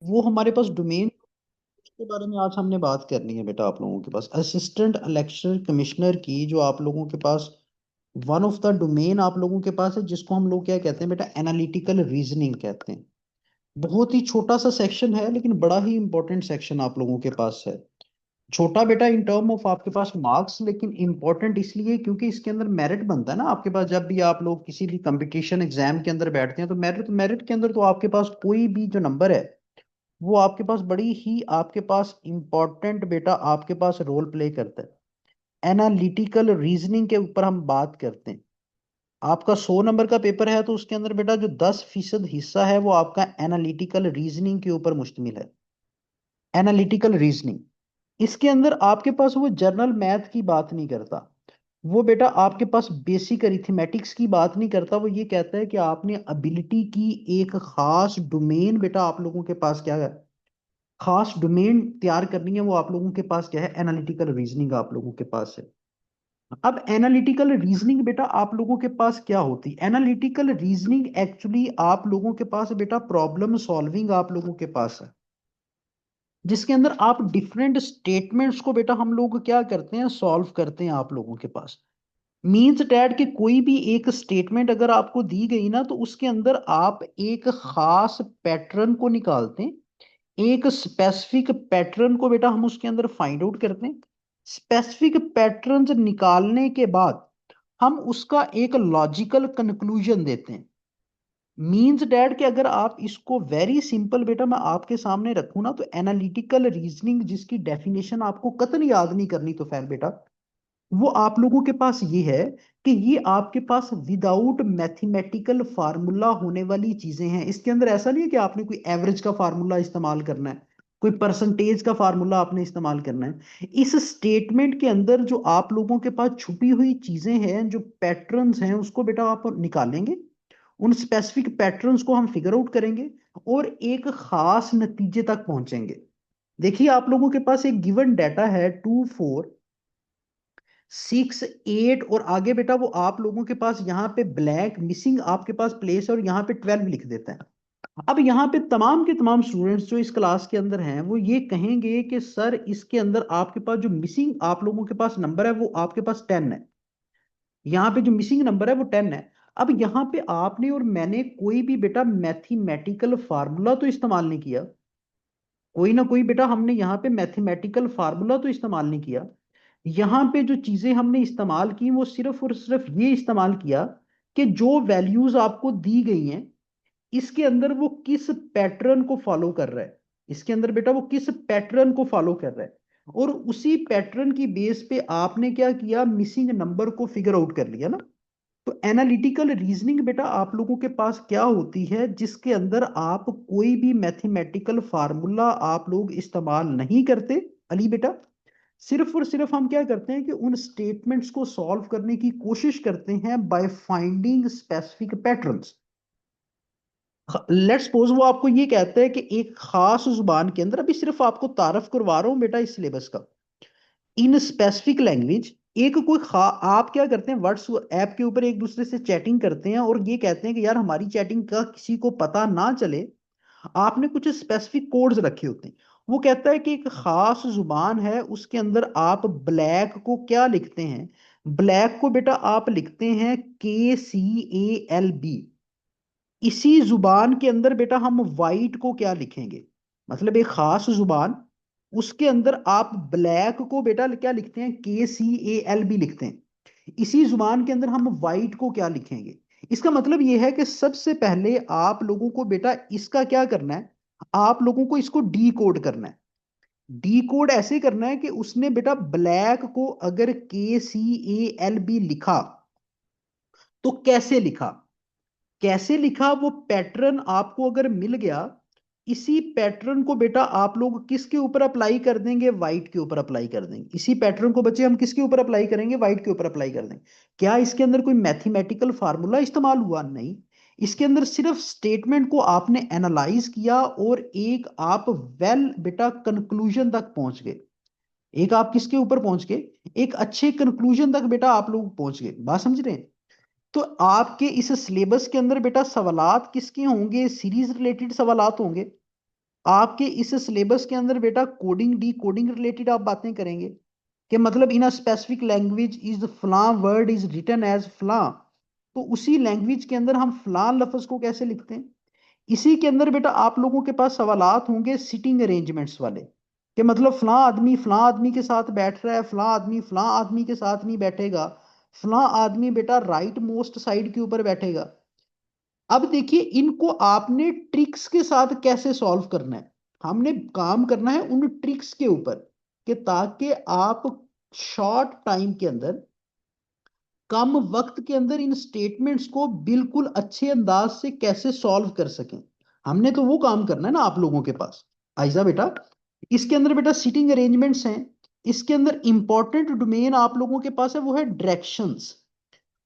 वो हमारे पास डोमेन के बारे में आज हमने बात करनी है बेटा। आप लोगों के पास असिस्टेंट इलेक्शन कमिश्नर की जो आप लोगों के पास वन ऑफ द डोमेन आप लोगों के पास है, जिसको हम लोग क्या कहते हैं बेटा, एनालिटिकल रीजनिंग कहते हैं। बहुत ही छोटा सा सेक्शन है लेकिन बड़ा ही इंपॉर्टेंट सेक्शन आप लोगों के पास है। छोटा बेटा इन टर्म ऑफ आपके पास मार्क्स, लेकिन इंपॉर्टेंट इसलिए क्योंकि इसके अंदर मेरिट बनता है ना आपके पास। जब भी आप लोग किसी भी कंपटीशन एग्जाम के अंदर बैठते हैं तो मेरिट मेरिट के अंदर तो आपके पास कोई भी जो नंबर है वो आपके पास बड़ी ही आपके पास इंपॉर्टेंट बेटा आपके पास रोल प्ले करता है। एनालिटिकल रीजनिंग के ऊपर हम बात करते हैं। आपका 100 नंबर का पेपर है तो उसके अंदर बेटा जो 10% हिस्सा है वो आपका एनालिटिकल रीजनिंग के ऊपर मुश्तमिल है। एनालिटिकल रीजनिंग इसके अंदर आपके पास वो जर्नल मैथ की बात नहीं करता। वो बेटा आपके पास बेसिक अरिथमेटिक्स की बात नहीं करता। वो ये कहता है कि आपने एबिलिटी की एक खास डोमेन बेटा आप लोगों के पास क्या है, खास डोमेन तैयार करनी है। वो आप लोगों के पास क्या है, एनालिटिकल रीजनिंग आप लोगों के पास है। अब एनालिटिकल रीजनिंग बेटा आप लोगों के पास क्या होती है? एनालिटिकल रीजनिंग एक्चुअली आप लोगों के पास बेटा प्रॉब्लम सॉल्विंग आप लोगों के पास है, जिसके अंदर आप डिफरेंट स्टेटमेंट्स को बेटा हम लोग क्या करते हैं, सॉल्व करते हैं आप लोगों के पास। मीन्स डैट कि कोई भी एक स्टेटमेंट अगर आपको दी गई ना तो उसके अंदर आप एक खास पैटर्न को निकालते हैं। एक स्पेसिफिक पैटर्न को बेटा हम उसके अंदर फाइंड आउट करते हैं। स्पेसिफिक पैटर्न्स निकालने के बाद हम उसका एक लॉजिकल कंक्लूजन देते हैं। मीन्स डैट कि अगर आप इसको वेरी सिंपल बेटा मैं आपके सामने रखूं ना तो एनालिटिकल रीजनिंग जिसकी डेफिनेशन आपको कतई याद नहीं करनी तो फैन बेटा, वो आप लोगों के पास ये है कि ये आपके पास विदाउट मैथमेटिकल फार्मूला होने वाली चीजें हैं। इसके अंदर ऐसा नहीं है कि आपने कोई एवरेज का फार्मूला इस्तेमाल करना है, कोई परसेंटेज का फार्मूला आपने इस्तेमाल करना है। इस स्टेटमेंट के अंदर जो आप लोगों के पास छुपी हुई चीजें हैं, जो पैटर्न्स हैं, उसको बेटा आप निकालेंगे। उन स्पेसिफिक पैटर्न्स को हम फिगर आउट करेंगे और एक खास नतीजे तक पहुंचेंगे। देखिए आप लोगों के पास एक गिवन डाटा है 2 4 6 8 और आगे बेटा वो आप लोगों के पास यहाँ पे ब्लैक मिसिंग आपके पास प्लेस है और यहाँ पे 12 लिख देते हैं। अब यहाँ पे तमाम के तमाम स्टूडेंट्स जो इस क्लास के अंदर हैं वो ये कहेंगे कि सर इसके अंदर आपके पास जो मिसिंग आप लोगों के पास नंबर है वो आपके पास 10 है। यहाँ पे जो मिसिंग नंबर है वो 10 है। अब यहाँ पे आपने और मैंने कोई भी बेटा मैथमेटिकल फार्मूला तो इस्तेमाल नहीं किया। कोई ना कोई बेटा हमने यहाँ पे मैथमेटिकल फार्मूला तो इस्तेमाल नहीं किया। यहाँ पे जो चीजें हमने इस्तेमाल की वो सिर्फ और सिर्फ ये इस्तेमाल किया कि जो वैल्यूज आपको दी गई हैं इसके अंदर वो किस पैटर्न को फॉलो कर रहा है। इसके अंदर बेटा वो किस पैटर्न को फॉलो कर रहा है और उसी पैटर्न की बेस पे आपने क्या किया, मिसिंग नंबर को फिगर आउट कर लिया ना। तो एनालिटिकल रीजनिंग बेटा आप लोगों के पास क्या होती है, जिसके अंदर आप कोई भी मैथमेटिकल फार्मूला आप लोग इस्तेमाल नहीं करते अली बेटा। सिर्फ और सिर्फ हम क्या करते हैं कि उन स्टेटमेंट्स को सॉल्व करने की कोशिश करते हैं by finding specific patterns. Let's suppose वो आपको ये कहता है कि एक खास जुबान के अंदर, अभी सिर्फ आपको तारफ करवा रहा हूं बेटा इस सिलेबस का, इन स्पेसिफिक लैंग्वेज एक कोई आप क्या करते हैं व्हाट्सएप के ऊपर एक दूसरे से चैटिंग करते हैं और ये कहते हैं कि यार हमारी चैटिंग का किसी को पता ना चले। आपने कुछ स्पेसिफिक कोड्स रखे होते हैं। वो कहता है कि एक खास जुबान है उसके अंदर आप ब्लैक को क्या लिखते हैं, ब्लैक को बेटा आप लिखते हैं KCALB। इसी जुबान के अंदर बेटा हम वाइट को क्या लिखेंगे, मतलब एक खास जुबान उसके अंदर आप ब्लैक को बेटा क्या लिखते हैं, KCALB लिखते हैं। इसी जुबान के अंदर हम वाइट को क्या लिखेंगे। इसका मतलब यह है कि सबसे पहले आप लोगों को बेटा इसका क्या करना है, आप लोगों को इसको डी कोड करना है। डी कोड ऐसे करना है कि उसने बेटा ब्लैक को अगर KCALB लिखा तो कैसे लिखा, कैसे लिखा वो पैटर्न आपको अगर मिल गया, इसी पैटर्न को बेटा आप लोग किसके ऊपर अप्लाई कर देंगे, व्हाइट के ऊपर अप्लाई कर देंगे। इसी पैटर्न को बच्चे हम किसके ऊपर अप्लाई करेंगे, व्हाइट के ऊपर अप्लाई कर देंगे। क्या इसके अंदर कोई मैथमेटिकल फार्मूला इस्तेमाल हुआ, नहीं। इसके अंदर सिर्फ स्टेटमेंट को आपने एनालाइज किया और एक आप वेल बेटा कंक्लूजन तक पहुंच गए। एक आप किसके ऊपर पहुंच गए, एक अच्छे कंक्लूजन तक बेटा आप लोग पहुंच गए। बात समझ रहे हैं? तो आपके इस सिलेबस के अंदर बेटा सवालात किसके होंगे, सीरीज रिलेटेड सवालात होंगे। आपके इस सिलेबस के अंदर बेटा कोडिंग डी कोडिंग रिलेटेड आप बातें करेंगे कि मतलब इन अ स्पेसिफिक लैंग्वेज इज फलां वर्ड इज रिटन एज फलां, तो उसी लैंग्वेज के अंदर हम फलां लफ्ज को कैसे लिखते हैं। इसी के अंदर बेटा आप लोगों के पास सवालात होंगे सिटिंग अरेंजमेंट्स वाले, कि मतलब फलां आदमी के साथ बैठ रहा है, फलां आदमी के साथ नहीं बैठेगा, फलां आदमी बेटा राइट मोस्ट साइड के ऊपर बैठेगा। अब देखिए इनको आपने ट्रिक्स के साथ कैसे सॉल्व करना है, हमने काम करना है उन ट्रिक्स के ऊपर, कि ताकि आप शॉर्ट टाइम के अंदर, कम वक्त के अंदर इन स्टेटमेंट्स को बिल्कुल अच्छे अंदाज से कैसे सॉल्व कर सकें। हमने तो वो काम करना है ना आप लोगों के पास। आइजा बेटा, इसके अंदर बेटा सीटिंग अरेंजमेंट्स हैं, इसके अंदर इंपॉर्टेंट डोमेन आप लोगों के पास है वो है डायरेक्शंस।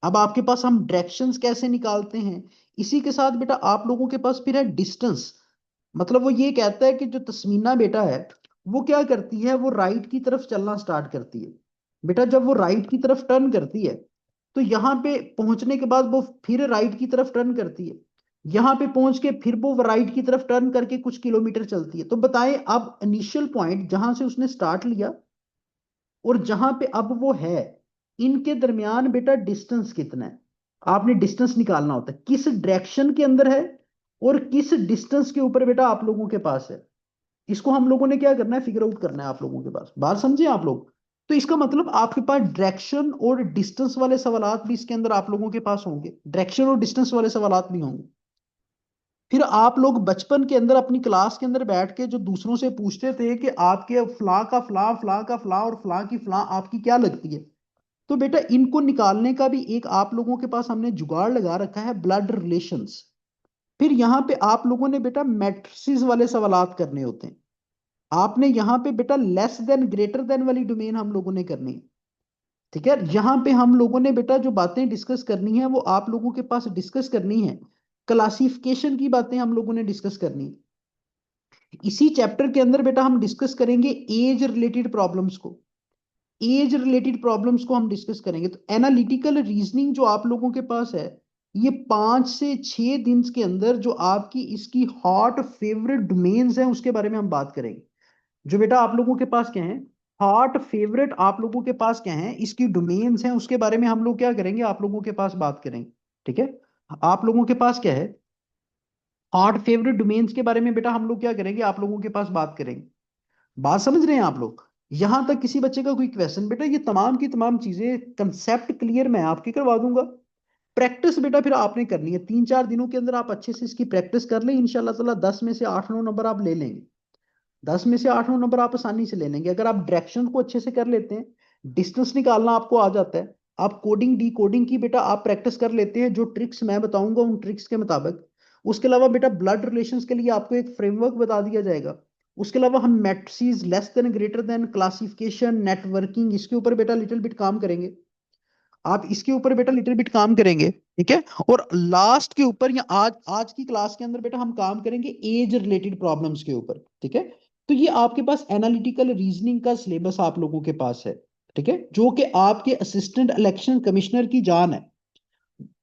अब आपके पास हम डायरेक्शंस कैसे निकालते हैं, इसी के साथ बेटा आप लोगों के पास फिर है डिस्टेंस। मतलब वो ये कहता है कि जो तस्मीना बेटा है वो क्या करती है, वो राइट की तरफ चलना स्टार्ट करती है। बेटा जब वो राइट की तरफ टर्न करती है तो यहाँ पे पहुंचने के बाद वो फिर राइट की तरफ टर्न करती है, यहाँ पे पहुंच के फिर वो राइट की तरफ टर्न करके कुछ किलोमीटर चलती है। तो बताएं अब इनिशियल पॉइंट जहां से उसने स्टार्ट लिया और जहां पे अब वो है, इनके दरमियान बेटा डिस्टेंस कितना है, आपने डिस्टेंस निकालना होता है किस डायरेक्शन के अंदर है और किस डिस्टेंस के ऊपर बेटा आप लोगों के पास है। इसको हम लोगों ने क्या करना है, फिगर आउट करना है आप लोगों के पास। बात समझे आप लोग। तो इसका मतलब आपके पास डायरेक्शन और डिस्टेंस वाले सवालात भी इसके अंदर आप लोगों के पास होंगे, डायरेक्शन और डिस्टेंस वाले सवालात भी होंगे। फिर आप लोग बचपन के अंदर अपनी क्लास के अंदर बैठ के जो दूसरों से पूछते थे कि आपके फलां का फलां, फलां का फलां और फलां की फलां आपकी क्या लगती है, तो बेटा इनको निकालने का भी एक आप लोगों के पास हमने जुगाड़ लगा रखा है, ब्लड रिलेशंस। फिर यहाँ पे आप लोगों ने बेटा मैट्रिसेस वाले सवालात करने होते हैं। आपने यहाँ पे बेटा लेस देन ग्रेटर देन वाली डोमेन हम लोगों ने करनी है। ठीक है, यहाँ पे हम लोगों ने बेटा जो बातें डिस्कस करनी है वो आप लोगों के पास डिस्कस करनी है, क्लासिफिकेशन की बातें हम लोगों ने डिस्कस करनी है। इसी चैप्टर के अंदर बेटा हम डिस्कस करेंगे एज रिलेटेड प्रॉब्लम्स को, एज रिलेटेड प्रॉब्लम्स को हम डिस्कस करेंगे। तो एनालिटिकल रीजनिंग जो आप लोगों के पास है, ये 5 से 6 दिन के अंदर जो आपकी इसकी हॉट फेवरेट डोमेन्स हैं उसके बारे में हम बात करेंगे। जो बेटा आप लोगों के पास क्या है, हॉट फेवरेट आप लोगों के पास क्या है, इसकी डोमेन्स हैं उसके बारे में हम लोग क्या करेंगे, आप लोगों के पास बात करेंगे। ठीक है, आप लोगों के पास क्या है, हॉट फेवरेट डोमेन्स के बारे में बेटा हम लोग क्या करेंगे, आप लोगों के पास बात करेंगे। बात समझ रहे हैं आप लोग। यहां तक किसी बच्चे का कोई क्वेश्चन, बेटा ये तमाम की तमाम चीजें कंसेप्ट क्लियर मैं आपकी करवा दूंगा। प्रैक्टिस बेटा फिर आपने करनी है, 3-4 दिनों के अंदर आप अच्छे से इसकी प्रैक्टिस कर लें, इंशाल्लाह ताला 10 में से 8-9 नंबर आप ले लेंगे। 10 में से 8-9 नंबर आप आसानी से ले लेंगे अगर आप डायरेक्शन को अच्छे से कर लेते हैं, डिस्टेंस निकालना आपको आ जाता है, आप कोडिंग डी कोडिंग की बेटा आप प्रैक्टिस कर लेते हैं, जो ट्रिक्स मैं बताऊंगा उन ट्रिक्स के मुताबिक। उसके अलावा बेटा ब्लड रिलेशंस के लिए आपको एक फ्रेमवर्क बता दिया जाएगा। उसके अलावा हम matrices, less than greater than, classification, networking, इसके ऊपर बेटा लिटिल बिट काम करेंगे। आप इसके ऊपर बेटा लिटिल बिट काम करेंगे। ठीक है, और लास्ट के ऊपर या आज आज की क्लास के अंदर बेटा हम काम करेंगे एज रिलेटेड प्रॉब्लम्स के ऊपर। ठीक है, तो ये आपके पास एनालिटिकल रीजनिंग का सिलेबस आप लोगों के पास है। ठीक है, जो कि आपके असिस्टेंट इलेक्शन कमिश्नर की जान है,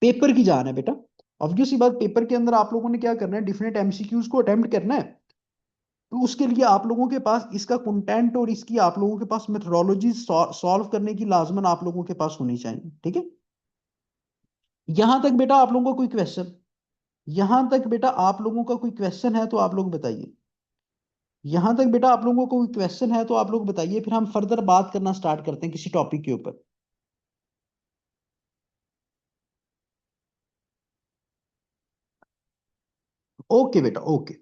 पेपर की जान है बेटा। ऑब्वियस सी बात, पेपर के अंदर आप लोगों ने क्या करना है, डिफरेंट एमसीक्यूज को अटेम्प्ट करना है। तो उसके लिए आप लोगों के पास इसका कंटेंट और इसकी आप लोगों के पास मेथोडोलॉजी सॉल्व करने की लाजमन आप लोगों के पास होनी चाहिए। ठीक है, यहां तक बेटा आप लोगों का कोई क्वेश्चन, यहां तक बेटा आप लोगों का कोई क्वेश्चन है तो आप लोग बताइए। यहां तक बेटा आप लोगों को कोई क्वेश्चन है तो आप लोग बताइए, फिर हम फर्दर बात करना स्टार्ट करते हैं किसी टॉपिक के ऊपर। ओके बेटा, ओके।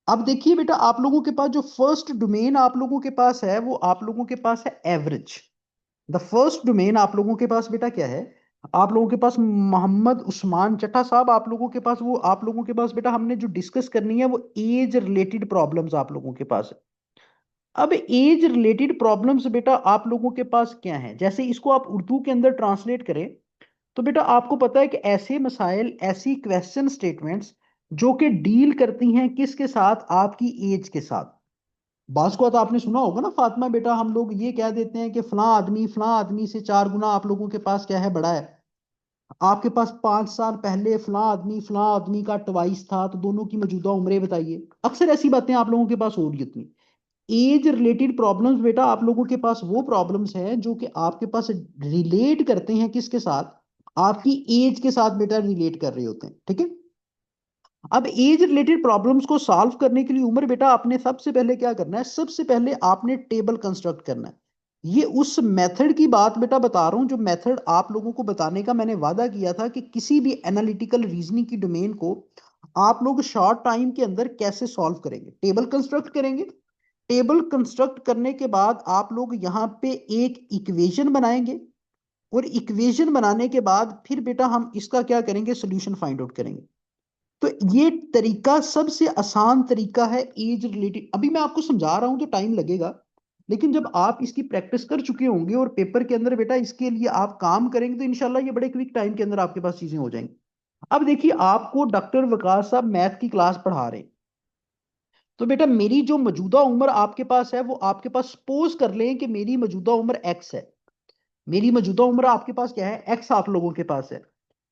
अब देखिए बेटा आप लोगों के पास जो फर्स्ट डोमेन आप लोगों के पास है वो आप लोगों के पास है एवरेज। द फर्स्ट डोमेन आप लोगों के पास बेटा क्या है, आप लोगों के पास मोहम्मद उस्मान चट्टा साहब, आप लोगों के पास वो, आप लोगों के पास बेटा हमने जो डिस्कस करनी है वो एज रिलेटेड प्रॉब्लम्स आप लोगों के पास है। अब एज रिलेटेड प्रॉब्लम्स बेटा आप लोगों के पास क्या है, जैसे इसको आप उर्दू के अंदर ट्रांसलेट करें तो बेटा आपको पता है कि ऐसे मसाइल, ऐसी क्वेश्चन स्टेटमेंट्स जो कि डील करती हैं किसके साथ, आपकी एज के साथ। बास को तो आपने सुना होगा ना फातिमा बेटा, हम लोग ये कह देते हैं कि फलां आदमी से 4 गुना आप लोगों के पास क्या है, बड़ा है। आपके पास 5 साल पहले फलां आदमी का ट्वाइस था, तो दोनों की मौजूदा उम्रें बताइए। अक्सर ऐसी बातें आप लोगों के पास होगी उतनी। एज रिलेटेड प्रॉब्लम्स बेटा आप लोगों के पास वो प्रॉब्लम्स हैं जो कि आपके पास रिलेट करते हैं किसके साथ, आपकी एज के साथ बेटा रिलेट कर रहे होते हैं, ठीक है। अब एज रिलेटेड प्रॉब्लम्स को सॉल्व करने के लिए उम्र बेटा आपने सबसे पहले क्या करना है, सबसे पहले आपने टेबल कंस्ट्रक्ट करना है। ये उस मेथड की बात बेटा बता रहा हूं जो मेथड आप लोगों को बताने का मैंने वादा किया था कि किसी भी एनालिटिकल रीजनिंग की डोमेन को आप लोग शॉर्ट टाइम के अंदर कैसे सॉल्व करेंगे। टेबल कंस्ट्रक्ट करेंगे। टेबल कंस्ट्रक्ट करने के बाद आप लोग यहाँ पे एक इक्वेशन बनाएंगे, और इक्वेशन बनाने के बाद फिर बेटा हम इसका क्या करेंगे, सोल्यूशन फाइंड आउट करेंगे। तो ये तरीका सबसे आसान तरीका है एज रिलेटेड। अभी मैं आपको समझा रहा हूं तो टाइम लगेगा, लेकिन जब आप इसकी प्रैक्टिस कर चुके होंगे और पेपर के अंदर बेटा इसके लिए आप काम करेंगे तो इंशाल्लाह ये बड़े क्विक टाइम के अंदर आपके पास चीजें हो जाएंगी। अब देखिए, आपको डॉक्टर वकास साहब मैथ की क्लास पढ़ा रहे हैं, तो बेटा मेरी जो मौजूदा उम्र आपके पास है वो आपके पास, सपोज कर लें कि मेरी मौजूदा उम्र एक्स है। मेरी मौजूदा उम्र आपके पास क्या है, एक्स आप लोगों के पास है।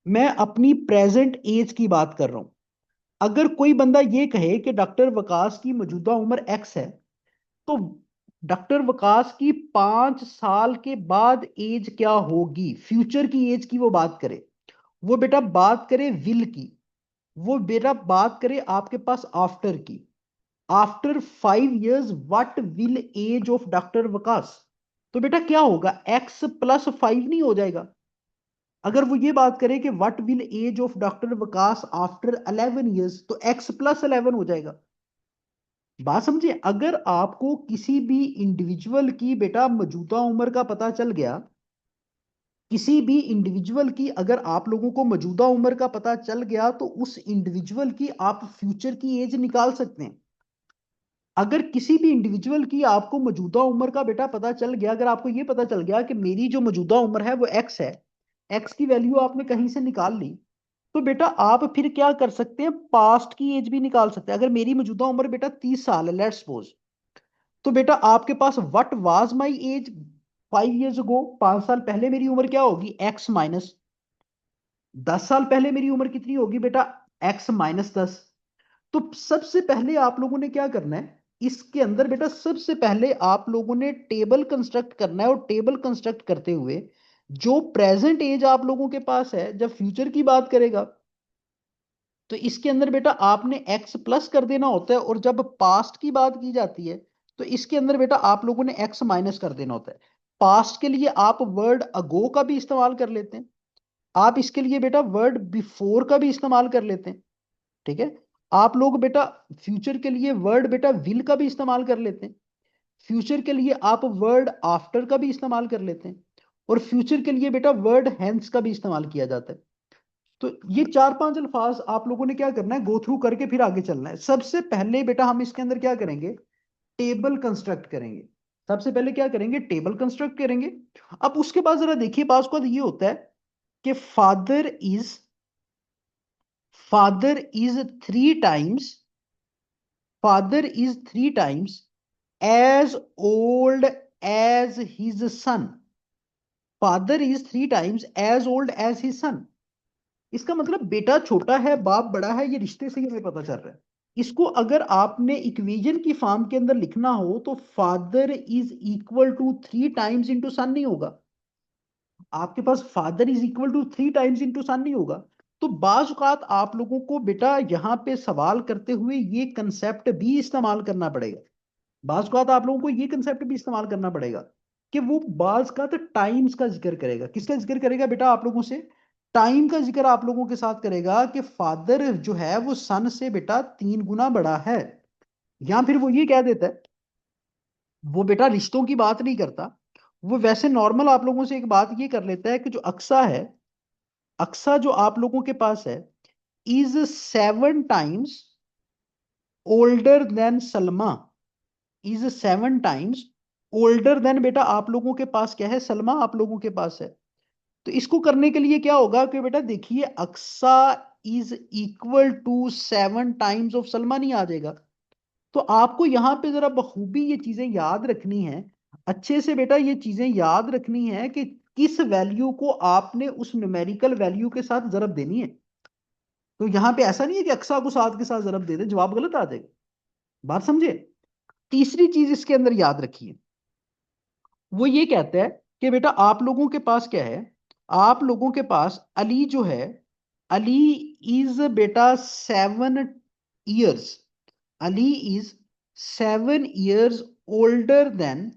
मैं अपनी प्रेजेंट एज की बात कर रहा हूं। अगर कोई बंदा ये कहे कि डॉक्टर वकास की मौजूदा उम्र एक्स है, तो डॉक्टर वकास की 5 साल के बाद एज क्या होगी, फ्यूचर की एज की वो बात करे। वो बेटा बात करे विल की, वो बेटा बात करे आपके पास आफ्टर की। After 5 years what will age of doctor Waqas. तो बेटा क्या होगा, x+5 नहीं हो जाएगा। अगर वो ये बात करे कि what will age of doctor Waqas after 11 years, तो x+11 हो जाएगा। बात समझिए, अगर आपको किसी भी इंडिविजुअल की बेटा मौजूदा उम्र का पता चल गया, किसी भी इंडिविजुअल की अगर आप लोगों को मौजूदा उम्र का पता चल गया, तो उस इंडिविजुअल की आप फ्यूचर की एज निकाल सकते हैं। अगर किसी भी इंडिविजुअल की आपको मौजूदा उम्र का बेटा पता चल गया, अगर आपको यह पता चल गया कि मेरी जो मौजूदा उम्र है वो एक्स है, एक्स की वैल्यू आपने कहीं से निकाल ली, तो बेटा आप फिर क्या कर सकते हैं, पास्ट की एज भी निकाल सकते हैं। अगर मेरी मौजूदा उम्र बेटा 30 साल है, लेट्स सपोज, तो बेटा आपके पास what was my age 5 years ago, 5 साल पहले मेरी उम्र क्या होगी, एक्स माइनस 10 साल पहले मेरी उम्र कितनी होगी बेटा, x-10। तो सबसे पहले आप लोगों ने क्या करना है, इसके अंदर बेटा सबसे पहले आप लोगों ने टेबल कंस्ट्रक्ट करना है, और टेबल कंस्ट्रक्ट करते हुए जो प्रेजेंट एज आप लोगों के पास है, जब फ्यूचर की बात करेगा तो इसके अंदर बेटा आपने एक्स प्लस कर देना होता है, और जब पास्ट की बात की जाती है तो इसके अंदर बेटा आप लोगों ने एक्स माइनस कर देना होता है। पास्ट के लिए आप वर्ड अगो का भी इस्तेमाल कर लेते हैं, आप इसके लिए बेटा वर्ड बिफोर का भी इस्तेमाल कर लेते हैं, ठीक है। आप लोग बेटा फ्यूचर के लिए वर्ड बेटा विल का भी इस्तेमाल कर लेते हैं, फ्यूचर के लिए आप वर्ड आफ्टर का भी इस्तेमाल कर लेते हैं, और फ्यूचर के लिए बेटा वर्ड हेंस का भी इस्तेमाल किया जाता है। तो ये 4-5 अल्फाज आप लोगों ने क्या करना है, गो थ्रू करके फिर आगे चलना है। सबसे पहले बेटा हम इसके अंदर क्या करेंगे, टेबल कंस्ट्रक्ट करेंगे। सबसे पहले क्या करेंगे, टेबल कंस्ट्रक्ट करेंगे। अब उसके बाद जरा देखिए, बात को ये होता है कि father is 3 times, father is 3 times as old as his son. Father is 3 times as old as his son. इसका मतलब बेटा छोटा है बाप बड़ा है, ये रिश्ते से ही हमें पता चल रहा है। इसको अगर आपने इक्वेशन की फॉर्म के अंदर लिखना हो तो father is equal to 3 times into son नहीं होगा, आपके पास father is equal to 3 times into son नहीं होगा। तो बाज औकात आप लोगों को बेटा यहाँ पे सवाल करते हुए ये कंसेप्ट भी इस्तेमाल करना पड़ेगा। बाज औकात आप लोगों को ये कंसेप्ट भी इस्तेमाल करना पड़ेगा कि वो बाज का तो टाइम्स का जिक्र करेगा। किसका जिक्र करेगा बेटा आप लोगों से, टाइम का जिक्र आप लोगों के साथ करेगा कि फादर जो है वो सन से बेटा 3 गुना बड़ा है। या फिर वो ये कह देता है, वो बेटा रिश्तों की बात नहीं करता, वो वैसे नॉर्मल आप लोगों से एक बात ये कर लेता है कि जो अक्सा है, अक्सा जो आप लोगों के पास है, is 7 times older than Salma, is 7 times older than बेटा आप लोगों के पास क्या है, सलमा आप लोगों के पास है। तो इसको करने के लिए क्या होगा कि बेटा देखिए, Aqsa is equal to 7 times of Salma नहीं आ जाएगा। तो आपको यहां पे जरा बखूबी ये चीजें याद रखनी है, अच्छे से बेटा ये चीजें याद रखनी है कि किस वैल्यू को आपने उस न्यूमेरिकल वैल्यू के साथ जरब देनी है। तो यहां पे ऐसा नहीं है कि अक्सा को 7 के साथ जरब दे दे, जवाब गलत आ जाएगा। बात समझे। तीसरी चीज इसके अंदर याद रखिए, वो ये कहता है कि बेटा आप लोगों के पास क्या है, आप लोगों के पास अली जो है, अली इज बेटा 7 years, Ali is 7 years older than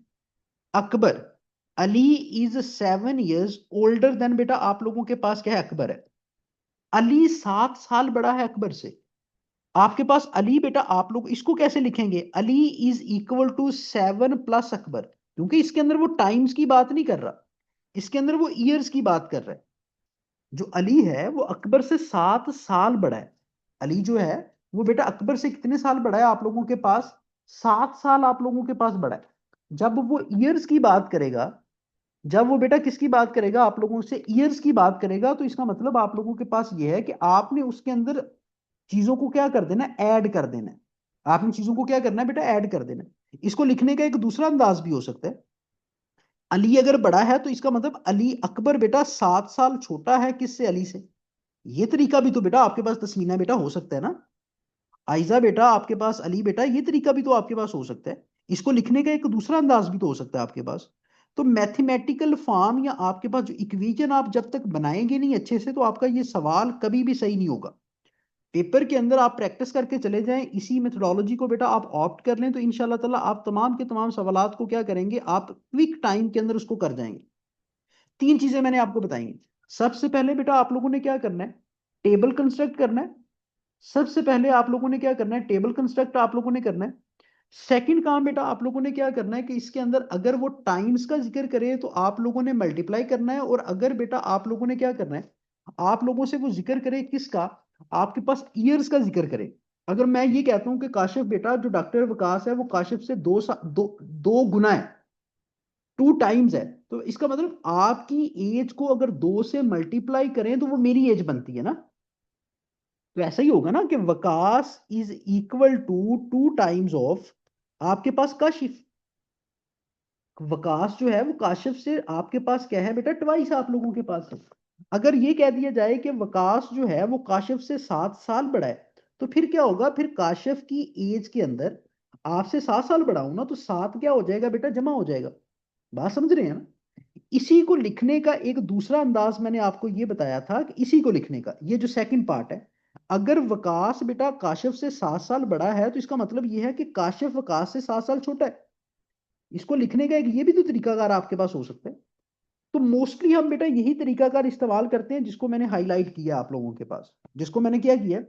Akbar. Ali is 7 years older than बेटा आप लोगों के पास क्या है, अकबर है। अली 7 साल बड़ा है अकबर से। आपके पास अली बेटा, आप लोग इसको कैसे लिखेंगे, Ali is equal to 7 plus Akbar, क्योंकि इसके अंदर वो टाइम्स की बात नहीं कर रहा, इसके अंदर वो ईयर्स की बात कर रहा है। जो अली है वो अकबर से 7 साल बड़ा है। अली जो है वो बेटा अकबर से कितने साल बड़ा है आप लोगों के पास, 7 साल आप लोगों के पास बड़ा है। जब वो ईयर्स की बात करेगा, जब वो बेटा किसकी बात करेगा, आप लोगों से ईयर्स की बात करेगा, तो इसका मतलब आप लोगों के पास ये है कि आपने उसके अंदर चीजों को क्या कर देना, ऐड कर देना है। आपने चीजों को क्या करना है बेटा, ऐड कर देना है। इसको लिखने का एक दूसरा अंदाज भी हो सकता है, अली अगर बड़ा है तो इसका मतलब अली अकबर बेटा 7 साल छोटा है किससे, अली से। ये तरीका भी तो बेटा आपके पास तस्मीना बेटा हो सकता है ना, आयजा बेटा आपके पास अली बेटा, ये तरीका भी तो आपके पास हो सकता है। इसको लिखने का एक दूसरा अंदाज भी तो हो सकता है आपके पास। तो मैथमेटिकल फॉर्म या आपके पास जो इक्वेशन आप जब तक बनाएंगे नहीं अच्छे से, तो आपका ये सवाल कभी भी सही नहीं होगा। पेपर के अंदर आप प्रैक्टिस करके चले जाएं, इसी मेथोडोलॉजी को बेटा आप ऑप्ट कर लें, तो इंशाल्लाह ताला आप तमाम के तमाम सवालात को क्या करेंगे, आप क्विक टाइम के अंदर उसको कर जाएंगे। 3 चीजें मैंने आपको बताई। सबसे पहले बेटा आप लोगों ने क्या करना है, टेबल कंस्ट्रक्ट करना है। सबसे पहले आप लोगों ने क्या करना है, टेबल कंस्ट्रक्ट आप लोगों ने करना है। सेकंड काम बेटा आप लोगों ने क्या करना है कि इसके अंदर अगर वो टाइम्स का जिक्र करे तो आप लोगों ने मल्टीप्लाई करना है, और अगर बेटा आप लोगों ने क्या करना है, आप लोगों से वो जिक्र करे किसका, आपके पास ईयर्स का जिक्र करे। अगर मैं ये कहता हूं कि काशिफ बेटा जो डॉक्टर विकास है वो काशिफ से 2 गुना है, 2 times है, तो इसका मतलब आपकी एज को अगर 2 से मल्टीप्लाई करें तो वो मेरी एज बनती है ना। तो ऐसा ही होगा ना कि Waqas is equal to 2 times of आपके पास काशिफ। वकास जो है वो काशिफ से आपके पास क्या है बेटा, ट्वाइस आप लोगों के पास है। अगर ये कह दिया जाए कि वकास जो है वो काशिफ से 7 साल बड़ा है, तो फिर क्या होगा, फिर काशिफ की एज के अंदर आपसे 7 साल बड़ा हूं ना, तो 7 क्या हो जाएगा बेटा, जमा हो जाएगा। बात समझ रहे हैं ना। इसी को लिखने का एक दूसरा अंदाज मैंने आपको ये बताया था कि इसी को लिखने का ये जो सेकंड पार्ट है, अगर वकास बेटा काशिफ से 7 साल बड़ा है तो इसका मतलब ये है कि काशिफ वकास से 7 साल छोटा है। इसको लिखने का एक ये भी तो तरीकाकार आपके पास हो सकता है। तो मोस्टली हम बेटा यही तरीकाकार इस्तेमाल करते हैं जिसको मैंने हाईलाइट किया आप लोगों के पास, जिसको मैंने क्या किया,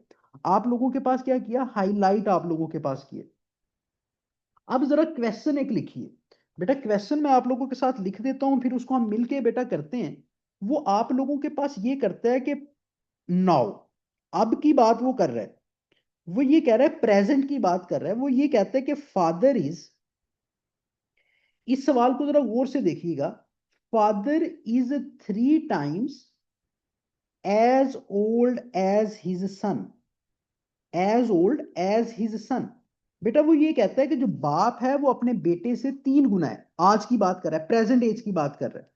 आप लोगों के पास क्या किया, हाईलाइट आप लोगों के पास किया। अब जरा क्वेश्चन एक लिखिए बेटा, क्वेश्चन मैं आप लोगों के साथ लिख देता हूं, फिर उसको हम मिलके बेटा करते हैं। वो आप लोगों के पास ये करता है कि नाउ, अब की बात वो कर रहा है, वो ये कह रहा है प्रेजेंट की बात कर रहा है। वो ये कहता है कि फादर इज, इस सवाल को जरा गौर से देखिएगा, father is 3 times as old as his son, as old as his son. बेटा वो ये कहता है कि जो बाप है वो अपने बेटे से 3 गुना है, आज की बात कर रहा है, प्रेजेंट एज की बात कर रहा है।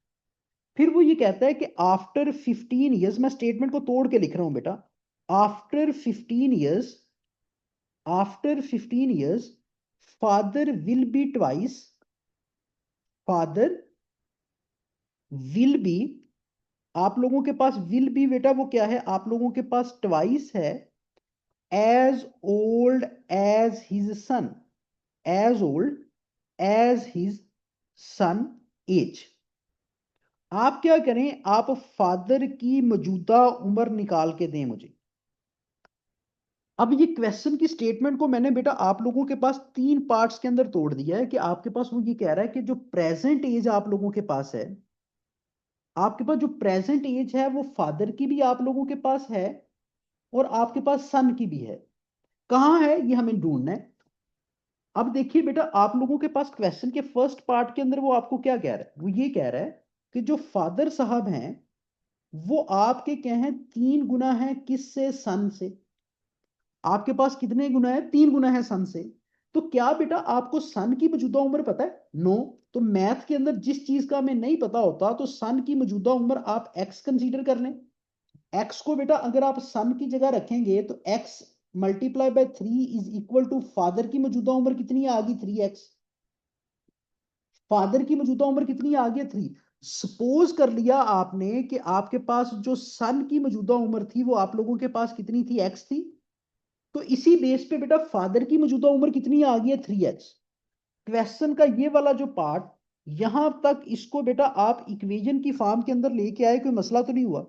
फिर वो ये कहता है कि आफ्टर 15 years, मैं स्टेटमेंट को तोड़ के लिख रहा हूं बेटा, after 15 years, after 15 years father will be twice, father will be, आप लोगों के पास विल बी बेटा वो क्या है, आप लोगों के पास ट्वाइस है, as old as his son, as old as his son as. आप क्या करें, आप फादर की मौजूदा उम्र निकाल के दें मुझे। अब ये क्वेश्चन की स्टेटमेंट को मैंने बेटा आप लोगों के पास 3 पार्ट्स के अंदर तोड़ दिया है, कि आपके पास वो ये कह रहा है कि जो प्रेजेंट एज आप लोगों के पास है, आपके पास जो प्रेजेंट एज है वो फादर की भी आप लोगों के पास है, और आपके पास सन की भी है। कहाँ है ये हमें ढूंढना है। अब देखिए बेटा आप लोगों के पास क्वेश्चन के फर्स्ट पार्ट के अंदर वो आपको क्या कह रहा है, वो ये कह रहा है कि जो फादर साहब हैं वो आपके क्या हैं, 3 गुना है किससे, सन से। आपके पास कितने गुना है, 3 गुना है सन से। तो क्या बेटा आपको सन की मौजूदा उम्र पता है? नो। तो मैथ के अंदर जिस चीज का हमें नहीं पता होता तो सन की मौजूदा उम्र आप एक्स कंसीडर कर लें। एक्स को बेटा अगर आप सन की जगह रखेंगे तो X multiply by 3 is equal to father की मौजूदा उम्र कितनी आ गई? 3x। फादर की मौजूदा उम्र कितनी आ गई? 3। सपोज कर लिया आपने कि आपके पास जो सन की मौजूदा उम्र थी वो आप लोगों के पास कितनी थी? x थी। तो इसी बेस पे बेटा फादर की मौजूदा उम्र कितनी आ गई है? 3x। क्वेश्चन का ये वाला जो पार्ट यहां तक, इसको बेटा आप इक्वेशन की फॉर्म के अंदर लेके आए, कोई मसला तो नहीं हुआ?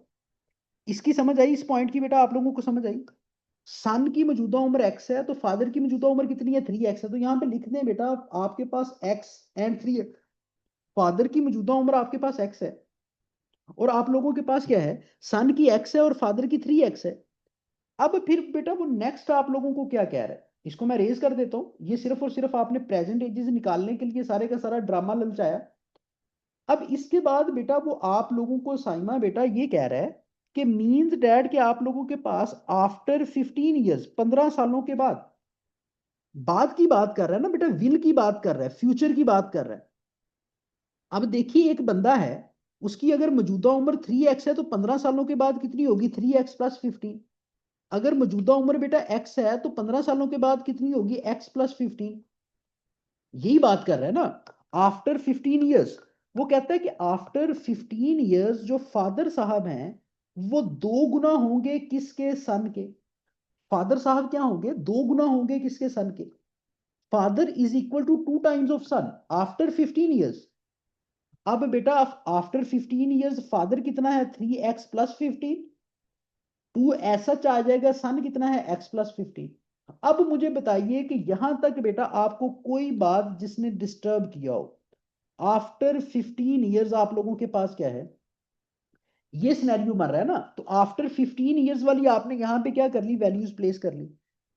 इसकी समझ आई? इस पॉइंट की बेटा आप लोगों को समझ आई? सन की मौजूदा उम्र x है तो फादर की मौजूदा उम्र कितनी है? 3x है। तो यहां पे लिख दें बेटा आपके पास x एंड 3 है। फादर की मौजूदा उम्र आपके पास x है और आप लोगों के पास क्या है? सन की x है और फादर की 3x है। अब फिर बेटा वो नेक्स्ट आप लोगों को क्या कह रहा है, इसको मैं रेज कर देता हूं। ये सिर्फ और सिर्फ आपने प्रेजेंट एजेस निकालने के लिए सारे का सारा ड्रामा ललचाया। अब इसके बाद बेटा वो आप लोगों को साइमा बेटा ये कह रहा है कि मीन्स डैड कि आप लोगों के पास आफ्टर 15 ईयर्स, 15 सालों के बाद की बात कर रहा है ना बेटा, विल की बात कर रहा है, फ्यूचर की बात कर रहा है। अब देखिए एक बंदा है, उसकी अगर मौजूदा उम्र 3x है तो 15 सालों के बाद कितनी होगी? 3x + 15। अगर मौजूदा उम्र बेटा x है तो 15 सालों के बाद कितनी होगी? x + 15। यही बात कर रहा है ना, आफ्टर 15 ईयर्स। वो कहता है कि आफ्टर 15 ईयर्स जो फादर साहब हैं वो 2 गुना होंगे किसके? सन के। फादर साहब क्या होंगे? 2 गुना होंगे किसके? सन के। Father is equal to 2 times of son after 15 years. अब बेटा आफ्टर 15 ईयर्स फादर कितना है? 3x + 15। 2 आ जाएगा। सन कितना है? x + 15। अब मुझे बताइए कि यहां तक बेटा आपको कोई बात जिसने डिस्टर्ब किया हो। आफ्टर 15 ईयर्स आप लोगों के पास क्या है? ये सिनेरियो बन रहा है ना, तो आफ्टर 15 ईयर्स वाली आपने यहां पे क्या कर ली? वैल्यूज प्लेस कर ली।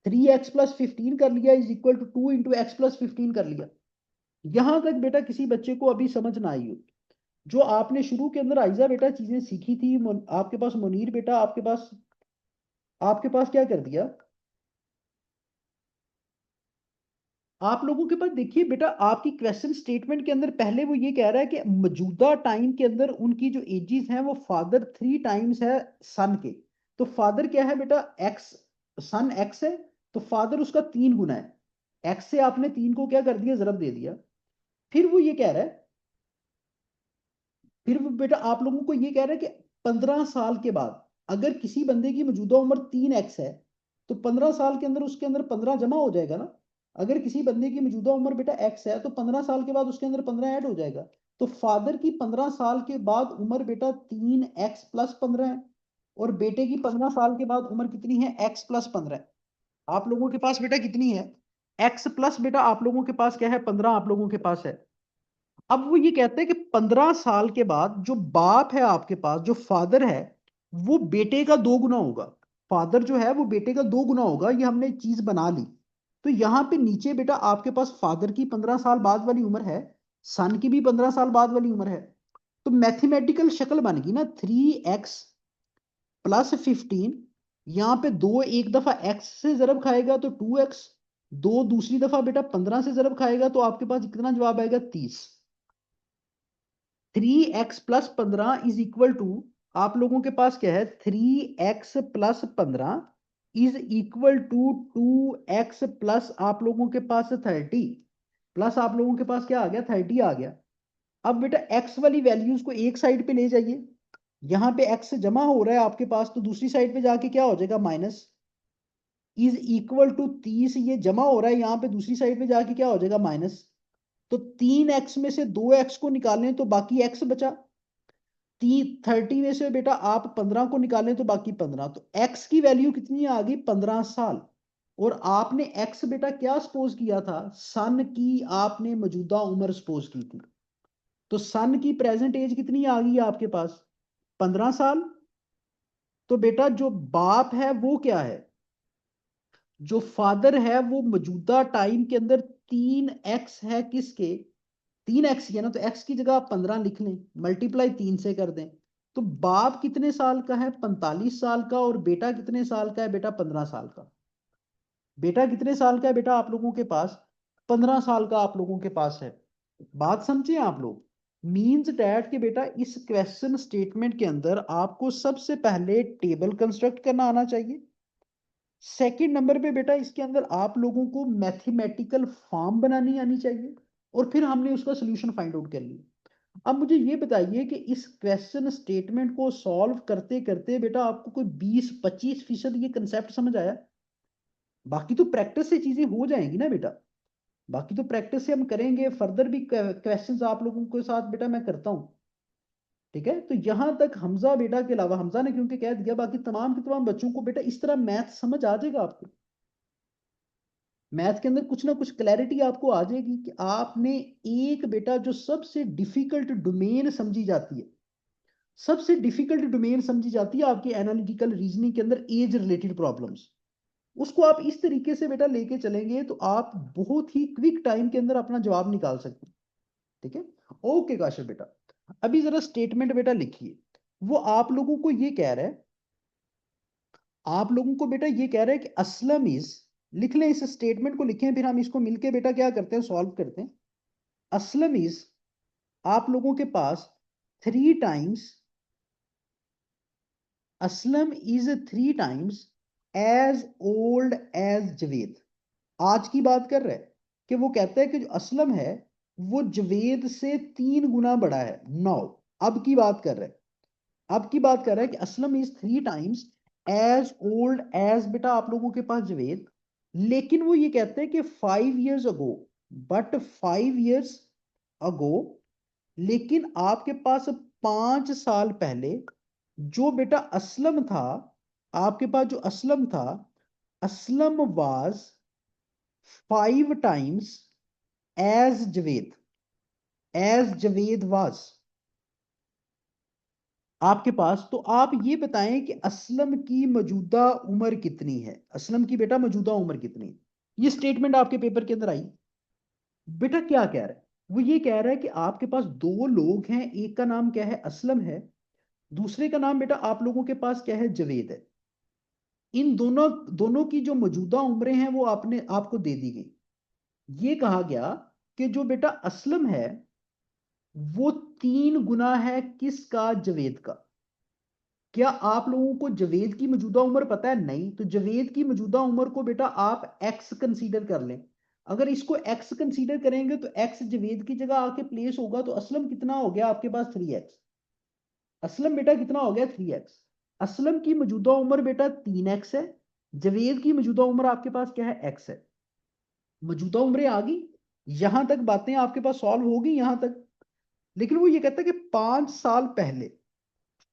3x + 15 कर लिया इज इक्वल टू 2 × x + 15 कर लिया। यहां तक बेटा किसी बच्चे को अभी समझ ना आई हो? जो आपने शुरू के अंदर आइजा बेटा चीजें सीखी थी, आपके पास मुनीर बेटा आपके पास क्या कर दिया? आप लोगों के पास देखिए बेटा आपकी क्वेश्चन स्टेटमेंट के अंदर पहले वो ये कह रहा है कि मौजूदा टाइम के अंदर उनकी जो एजेस हैं वो फादर 3 टाइम्स है सन के। तो फादर क्या है बेटा? एक्स। सन एक्स है तो फादर उसका 3 गुना है। एक्स से आपने 3 को क्या कर दिया? जरब दे दिया। फिर वो ये कह रहा है, फिर वो बेटा आप लोगों को ये कह रहा है कि 15 साल के बाद अगर किसी बंदे की मौजूदा उम्र 3x है तो 15 साल के अंदर उसके अंदर 15 जमा हो जाएगा ना। अगर किसी बंदे की मौजूदा उम्र बेटा x है तो 15 साल के बाद उसके अंदर 15 ऐड हो जाएगा। तो फादर की 15 साल के बाद उम्र बेटा 3x + 15 है और बेटे की 15 साल के बाद उम्र कितनी है? x + 15। आप लोगों के पास बेटा कितनी है? x प्लस बेटा आप लोगों के पास क्या है? 15 आप लोगों के पास है। अब वो ये कहते हैं कि 15 साल के बाद जो बाप है आपके पास, जो फादर है, वो बेटे का 2 गुना होगा। फादर जो है वो बेटे का 2 गुना होगा। ये हमने चीज बना ली। तो यहां पे नीचे बेटा आपके पास फादर की 15 साल बाद वाली उम्र है, सन की भी 15 साल बाद वाली उम्र है। तो मैथमेटिकल शक्ल बन गई ना, 3x + 15। यहाँ पे 2 एक दफा x से जरब खाएगा तो 2x। 2 दूसरी दफा बेटा 15 से जरब खाएगा तो आपके पास कितना जवाब आएगा? 30। 3x + 15 इज इक्वल टू, आप लोगों के पास क्या है? 3x + 15 is equal to 2x plus आप लोगों के पास 30। प्लस आप लोगों के पास क्या आ गया? 30 आ गया। अब बेटा x वाली वैल्यूज को एक साइड पे ले जाइए। यहां पे x जमा हो रहा है आपके पास तो दूसरी साइड पे जाके क्या हो जाएगा? माइनस। इज इक्वल टू 30 ये जमा हो रहा है, यहां पे दूसरी साइड पे जाके क्या हो जाएगा? माइनस। तो 3x में से 2x को निकालें तो बाकी x बचा। 30 में से बेटा आप 15 को निकालें तो बाकी 15। तो x की वैल्यू कितनी आ गई? 15 साल। और आपने x बेटा क्या सपोज किया था? सन की आपने मौजूदा उम्र सपोज की थी। तो सन की प्रेजेंट एज कितनी आ गई आपके पास? 15 साल। तो बेटा जो बाप है वो क्या है? जो फादर है वो मौजूदा टाइम के अंदर 3x है किसके? 3x है ना, तो x की जगह आप 15 लिख लें, मल्टीप्लाई 3 से कर दें। तो बाप कितने साल का है? 45 साल का। और बेटा कितने साल का है? बेटा 15 साल का। बेटा कितने साल का है बेटा आप लोगों के पास? 15 साल का आप लोगों के पास है। बात समझे आप लोग? मीन्स डैट कि बेटा इस क्वेश्चन स्टेटमेंट के अंदर आपको सबसे पहले टेबल कंस्ट्रक्ट करना आना चाहिए। सेकंड नंबर पे बेटा इसके अंदर आप लोगों को मैथमेटिकल फॉर्म बनानी आनी चाहिए, और फिर हमने उसका सोल्यूशन फाइंड आउट कर लिया। अब मुझे ये बताइए कि इस क्वेश्चन स्टेटमेंट को सॉल्व करते करते बेटा आपको कोई 20-25% ये कंसेप्ट समझ आया? बाकी तो प्रैक्टिस से चीजें हो जाएंगी ना बेटा, बाकी तो प्रैक्टिस से हम करेंगे, फर्दर भी क्वेश्चंस आप लोगों के साथ बेटा मैं करता हूँ। ठीक है, तो यहां तक हमजा बेटा के अलावा, हमजा ने क्योंकि कह दिया, बाकी तमाम के तमाम बच्चों को बेटा इस तरह मैथ समझ आ जाएगा आपको। मैथ के अंदर कुछ ना कुछ क्लैरिटी आपको आ जाएगी कि आपने एक बेटा जो सबसे डिफिकल्ट डोमेन समझी जाती है, सबसे डिफिकल्ट डोमेन समझी जाती है आपकी एनालिटिकल रीजनिंग के अंदर, एज रिलेटेड प्रॉब्लम्स, उसको आप इस तरीके से बेटा लेके चलेंगे तो आप बहुत ही क्विक टाइम के अंदर अपना जवाब निकाल सकते हैं। ठीक है, ओके काशिफ बेटा, अभी जरा स्टेटमेंट बेटा लिखिए। वो आप लोगों को ये कह रहा है, आप लोगों को बेटा ये कह रहा है कि असलम इज, लिख लें इस स्टेटमेंट को, लिखें, फिर हम इसको मिलके बेटा क्या करते हैं, सॉल्व करते हैं। असलम इज, आप लोगों के पास 3 times, Aslam is 3 times as old as Javed. आज की बात कर रहा है कि वो कहता है कि जो असलम है वो जवेद से 3 गुना बड़ा है। 9, अब की बात कर रहा है, अब की बात कर रहा है कि Aslam is 3 times as old as बेटा आप लोगों के पास जवेद, लेकिन वो ये कहते हैं कि 5 years अगो, बट 5 years अगो, लेकिन आपके पास 5 साल पहले जो बेटा असलम था, आपके पास जो असलम था, Aslam was 5 times as Javed, as Javed was आपके पास। तो आप ये बताएं कि असलम की मौजूदा उम्र कितनी है, असलम की बेटा मौजूदा उम्र कितनी है। ये स्टेटमेंट आपके पेपर के अंदर आई। बेटा क्या कह रहा है, वो ये कह रहा है कि आपके पास 2 लोग हैं, एक का नाम क्या है, असलम है, दूसरे का नाम बेटा आप लोगों के पास क्या है, जवेद है। इन दोनों दोनों की जो मौजूदा उम्रें हैं वो आपने आपको दे दी गई। ये कहा गया कि जो बेटा असलम है वो 3 गुना है किसका, जवेद का। क्या आप लोगों को जवेद की मौजूदा उम्र पता है? नहीं, तो जवेद की मौजूदा उम्र को बेटा आप एक्स कंसीडर कर लें। अगर इसको एक्स कंसीडर करेंगे तो एक्स जवेद की जगह आके प्लेस होगा, तो असलम कितना हो गया आपके पास, 3x। असलम बेटा कितना हो गया, 3x। असलम की मौजूदा उम्र बेटा 3x है, जवेद की मौजूदा उम्र आपके पास क्या है, x है। मौजूदा उम्रें आ गई, यहां तक बातें आपके पास सॉल्व होगी यहां तक। लेकिन वो ये कहता है कि 5 साल पहले,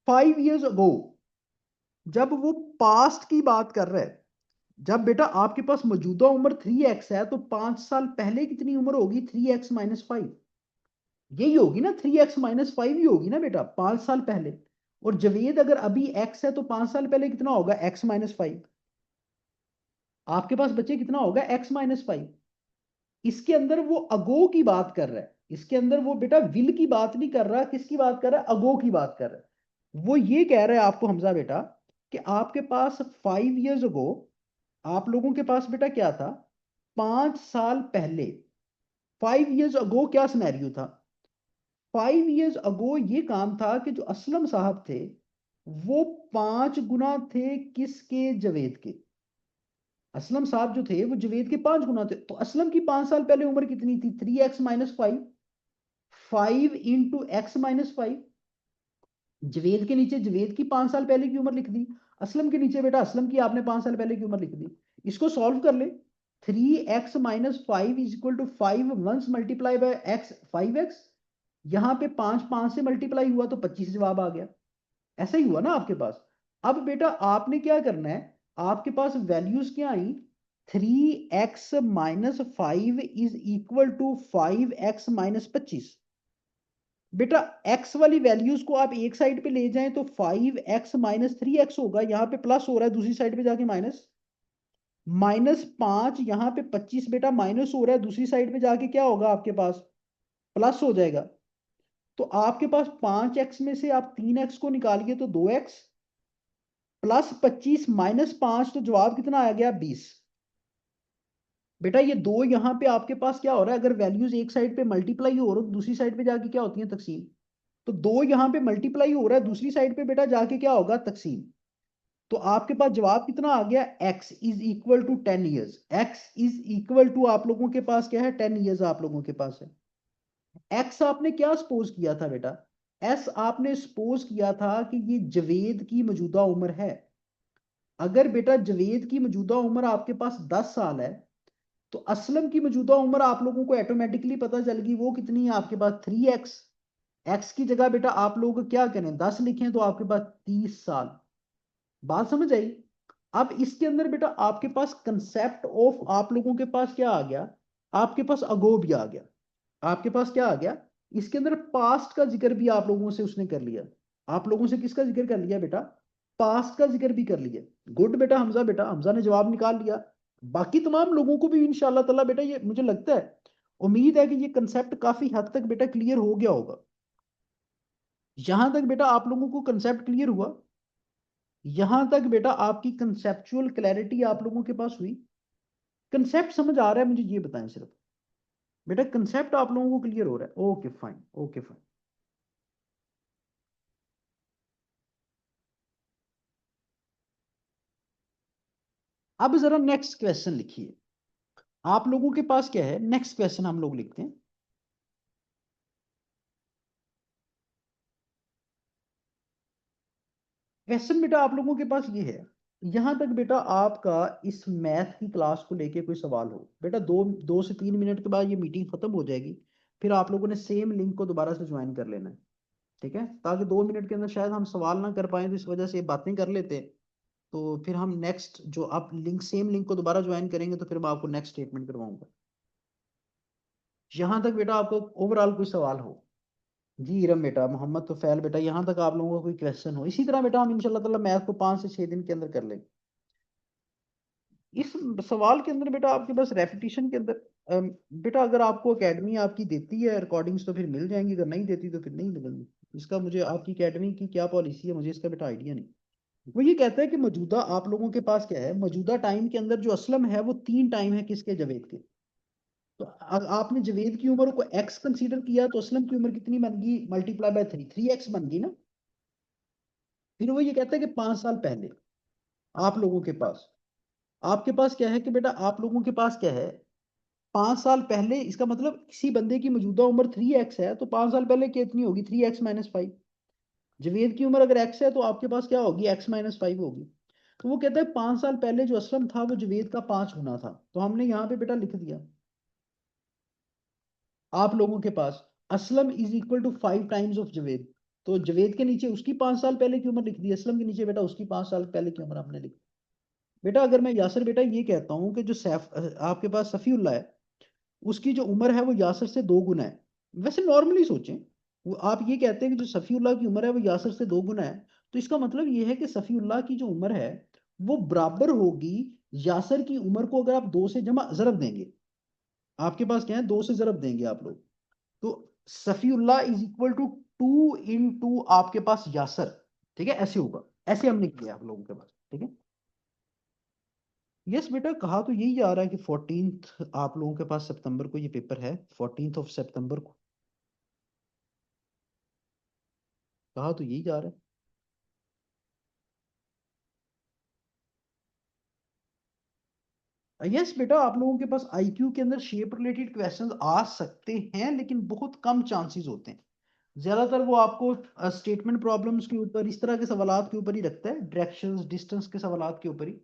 5 years अगो, जब वो पास्ट की बात कर रहा है, जब बेटा आपके पास मौजूदा उम्र 3x है, तो 5 साल पहले कितनी उम्र होगी, 3x-5, यही होगी ना, 3x-5 ही होगी ना बेटा 5 साल पहले। और जवेद अगर अभी x है तो 5 साल पहले कितना होगा, x-5। आपके पास बच्चे कितना होगा, x-5। इसके अंदर वो अगो की बात कर रहा है, इसके अंदर वो बेटा विल की बात नहीं कर रहा, किसकी बात कर रहा है, अगो की बात कर रहा है। वो ये कह रहा है आपको हमजा बेटा कि आपके पास 5 years अगो, आप लोगों के पास बेटा क्या था, 5 साल पहले, 5 years अगो क्या सिनेरियो था, 5 years अगो ये काम था कि जो असलम साहब थे वो 5 गुना थे किसके, जवेद के। असलम साहब जो थे वो जवेद के 5 गुना थे, तो असलम की 5 साल पहले उम्र कितनी थी, 3x-5, 5 into x-5। जवेद के नीचे जवेद की 5 साल पहले की उम्र लिख दी, असलम के नीचे बेटा असलम की आपने 5 साल पहले की उम्र लिख दी। इसको सॉल्व कर ले, 3x-5 is equal to 5 once multiply by x, 5x। यहां पे 5 5 से मल्टीप्लाई हुआ तो 25 जवाब आ गया। ऐसा ही हुआ ना आपके पास। अब बेटा आपने क्या करना है, आपके पास वैल्यूज क्या आई, 3x-5 is equal to 5x-25। बेटा x वाली वैल्यूज को आप एक साइड पे ले जाएं तो 5x-3x होगा, यहां पे प्लस हो रहा है, दूसरी साइड पे जाके माइनस, -5, यहां पे 25 बेटा माइनस हो रहा है, दूसरी साइड पे जाके क्या होगा आपके पास, प्लस हो जाएगा। तो आपके पास 5x में से आप 3x को निकालिए तो 2x, +25 -5, तो जवाब कितना आ गया, 20। बेटा ये दो यहाँ पे आपके पास क्या हो रहा है, अगर वैल्यूज एक साइड पे मल्टीप्लाई हो रहा है दूसरी साइड पे जाके क्या होती है, तकसीम। तो दो यहाँ पे मल्टीप्लाई हो रहा है, दूसरी साइड पे बेटा जाके क्या होगा, तकसीम। तो आपके पास जवाब कितना आ गया, x is equal to 10 years. x is equal to आप लोगों के पास क्या है, 10 ईयर्स आप लोगों के पास है। x आपने क्या सपोज किया था बेटा, s आपने सपोज किया था कि ये जवेद की मौजूदा उम्र है। अगर बेटा जवेद की मौजूदा उम्र आपके पास 10 साल है, तो असलम की मौजूदा उम्र आप लोगों को ऑटोमेटिकली पता चल गई, वो कितनी है आपके पास, 3x। x की जगह बेटा आप लोग क्या करें, 10 लिखें तो आपके पास 30 साल। बात समझ आई। अब इसके अंदर बेटा आपके पास कंसेप्ट ऑफ आप लोगों के पास क्या आ गया, आपके पास अगो भी आ गया। आपके पास क्या आ गया, इसके अंदर पास्ट का जिक्र भी आप लोगों से उसने कर लिया। आप लोगों से किसका जिक्र कर लिया बेटा, पास्ट का जिक्र भी कर लिया। गुड बेटा हमजा, बेटा हमजा ने जवाब निकाल लिया। बाकी तमाम लोगों को भी इंशाल्लाह ताला बेटा, ये मुझे लगता है, उम्मीद है कि ये कंसेप्ट काफी हद तक बेटा क्लियर हो गया होगा। यहां तक बेटा आप लोगों को कंसेप्ट क्लियर हुआ, यहां तक बेटा आपकी कंसेप्चुअल क्लैरिटी आप लोगों के पास हुई। कंसेप्ट समझ आ रहा है मुझे, ये बताएं सिर्फ बेटा, कंसेप्ट आप लोगों को क्लियर हो रहा है, ओके फाइन, ओके फाइन। अब जरा नेक्स्ट क्वेश्चन लिखिए। आप लोगों के पास क्या है, नेक्स्ट क्वेश्चन हम लोग लिखते हैं। क्वेश्चन बेटा आप लोगों के पास ये है, यहां तक बेटा आपका इस मैथ की क्लास को लेके कोई सवाल हो बेटा, 2 से 3 मिनट के बाद ये मीटिंग खत्म हो जाएगी। फिर आप लोगों ने सेम लिंक को दोबारा से ज्वाइन कर लेना है, ठीक है, ताकि 2 मिनट के अंदर शायद हम सवाल ना कर पाए, तो इस वजह से बातें कर लेते हैं। तो फिर हम नेक्स्ट जो आप लिंक, सेम लिंक को दोबारा ज्वाइन करेंगे, तो फिर मैं आपको नेक्स्ट स्टेटमेंट करवाऊंगा। यहां तक बेटा आपको ओवरऑल कोई सवाल हो। जी इरम बेटा, मोहम्मद तो फैल बेटा, यहाँ तक आप लोगों को कोई क्वेश्चन हो, इसी तरह बेटा हम इंशाल्लाह ताला मैथ को 5 से 6 दिन के अंदर कर लेंगे। इस सवाल के अंदर बेटा आपके पास रेपिटेशन के अंदर, बेटा अगर आपको एकेडमी आपकी देती है रिकॉर्डिंग्स तो फिर मिल जाएंगी, अगर नहीं देती तो फिर नहीं मिलेंगी। इसका मुझे आपकी एकेडमी की क्या पॉलिसी है, मुझे इसका बेटा आइडिया नहीं। वो ये कहता है कि मौजूदा आप लोगों के पास क्या है, मौजूदा टाइम के अंदर जो असलम है वो 3 टाइम है किसके, जवेद के। तो आपने जवेद की उम्र को एक्स कंसीडर किया, तो असलम की उम्र कितनी बन गई, मल्टीप्लाई बाय 3 3x बन गई ना। फिर वो ये कहता है कि 5 साल पहले आप लोगों के पास, आपके पास क्या है कि बेटा आप लोगों के पास क्या है, 5 साल पहले, इसका मतलब किसी बंदे की मौजूदा उम्र 3x है, तो 5 साल पहले कितनी होगी, 3x-5। जवेद की उम्र अगर x है तो आपके पास क्या होगी, x-5 होगी। तो वो कहता है 5 साल पहले जो असलम था वो जवेद का 5 गुना था, तो हमने यहाँ पे बेटा लिख दिया आप लोगों के पास, Aslam is equal to 5 times of Javed. तो जवेद के नीचे उसकी 5 साल पहले की उम्र लिख दी, असलम के नीचे बेटा उसकी 5 साल पहले की उम्र हमने लिख दी। बेटा अगर मैं यासर बेटा ये कहता हूँ कि जो सैफ आपके पास सफीउल्लाह है, उसकी जो उम्र है वो यासर से 2 गुना है। वैसे नॉर्मली सोचें, वो आप ये कहते हैं कि जो सफीउल्लाह की उम्र है वो यासर से 2 गुना है, तो इसका मतलब ये है कि सफीउल्लाह की जो उम्र है वो बराबर होगी यासर की उम्र को, अगर आप 2 से जमा जरब देंगे। आपके पास क्या है, 2 से जरब देंगे आप लोग, तो सफीउल्लाह इज इक्वल टू 2 इन 2 आपके पास यासर, ठीक है, ऐसे होगा। ऐसे हमने किया आप लोगों के पास, ठीक है। यस बेटा, कहा तो यही जा रहा है कि 14th आप लोगों के पास सितंबर को ये पेपर है, 14th ऑफ सितंबर को, कहा तो यही जा रहा है। यस बेटा, आप लोगों के पास आईक्यू के अंदर शेप रिलेटेड क्वेश्चंस आ सकते हैं, लेकिन बहुत कम चांसेस होते हैं। ज्यादातर वो आपको स्टेटमेंट प्रॉब्लम्स के ऊपर, इस तरह के सवालात के ऊपर ही रखता है, डायरेक्शंस डिस्टेंस के सवालात के ऊपर ही।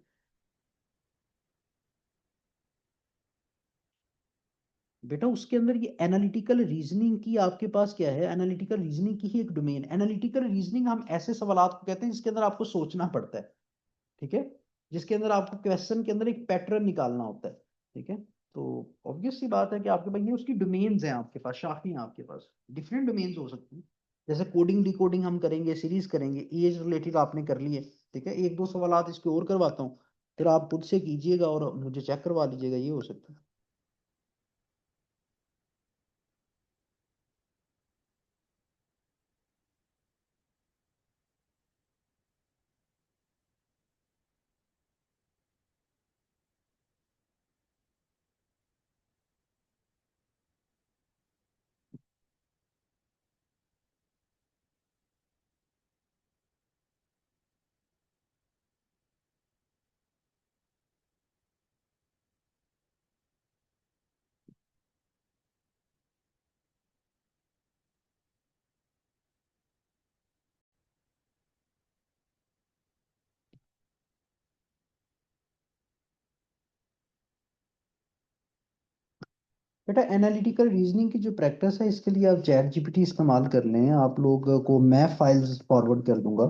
बेटा उसके अंदर ये एनालिटिकल रीजनिंग की आपके पास क्या है, एनालिटिकल रीजनिंग की ही एक डोमेन। एनालिटिकल रीजनिंग हम ऐसे सवालात को कहते हैं जिसके अंदर आपको सोचना पड़ता है, ठीक है, जिसके अंदर आपको क्वेश्चन के अंदर एक पैटर्न निकालना होता है, ठीक है। तो ऑब्वियस सी बात है कि आपके पास ये उसकी डोमेन्स हैं, आपके पास शाखें हैं, आपके पास डिफरेंट डोमेन्स हो सकती हैं। जैसे कोडिंग डिकोडिंग हम करेंगे, सीरीज करेंगे, एज रिलेटेड आपने कर लिए, ठीक है, एक दो सवालात इसके और करवाता हूँ, फिर आप खुद से कीजिएगा और मुझे चेक करवा लीजिएगा, ये हो सकता है। बेटा एनालिटिकल रीजनिंग की जो प्रैक्टिस है इसके लिए आप चैट जीपीटी इस्तेमाल कर लें, आप लोग को मैं फाइल्स फॉरवर्ड कर दूंगा।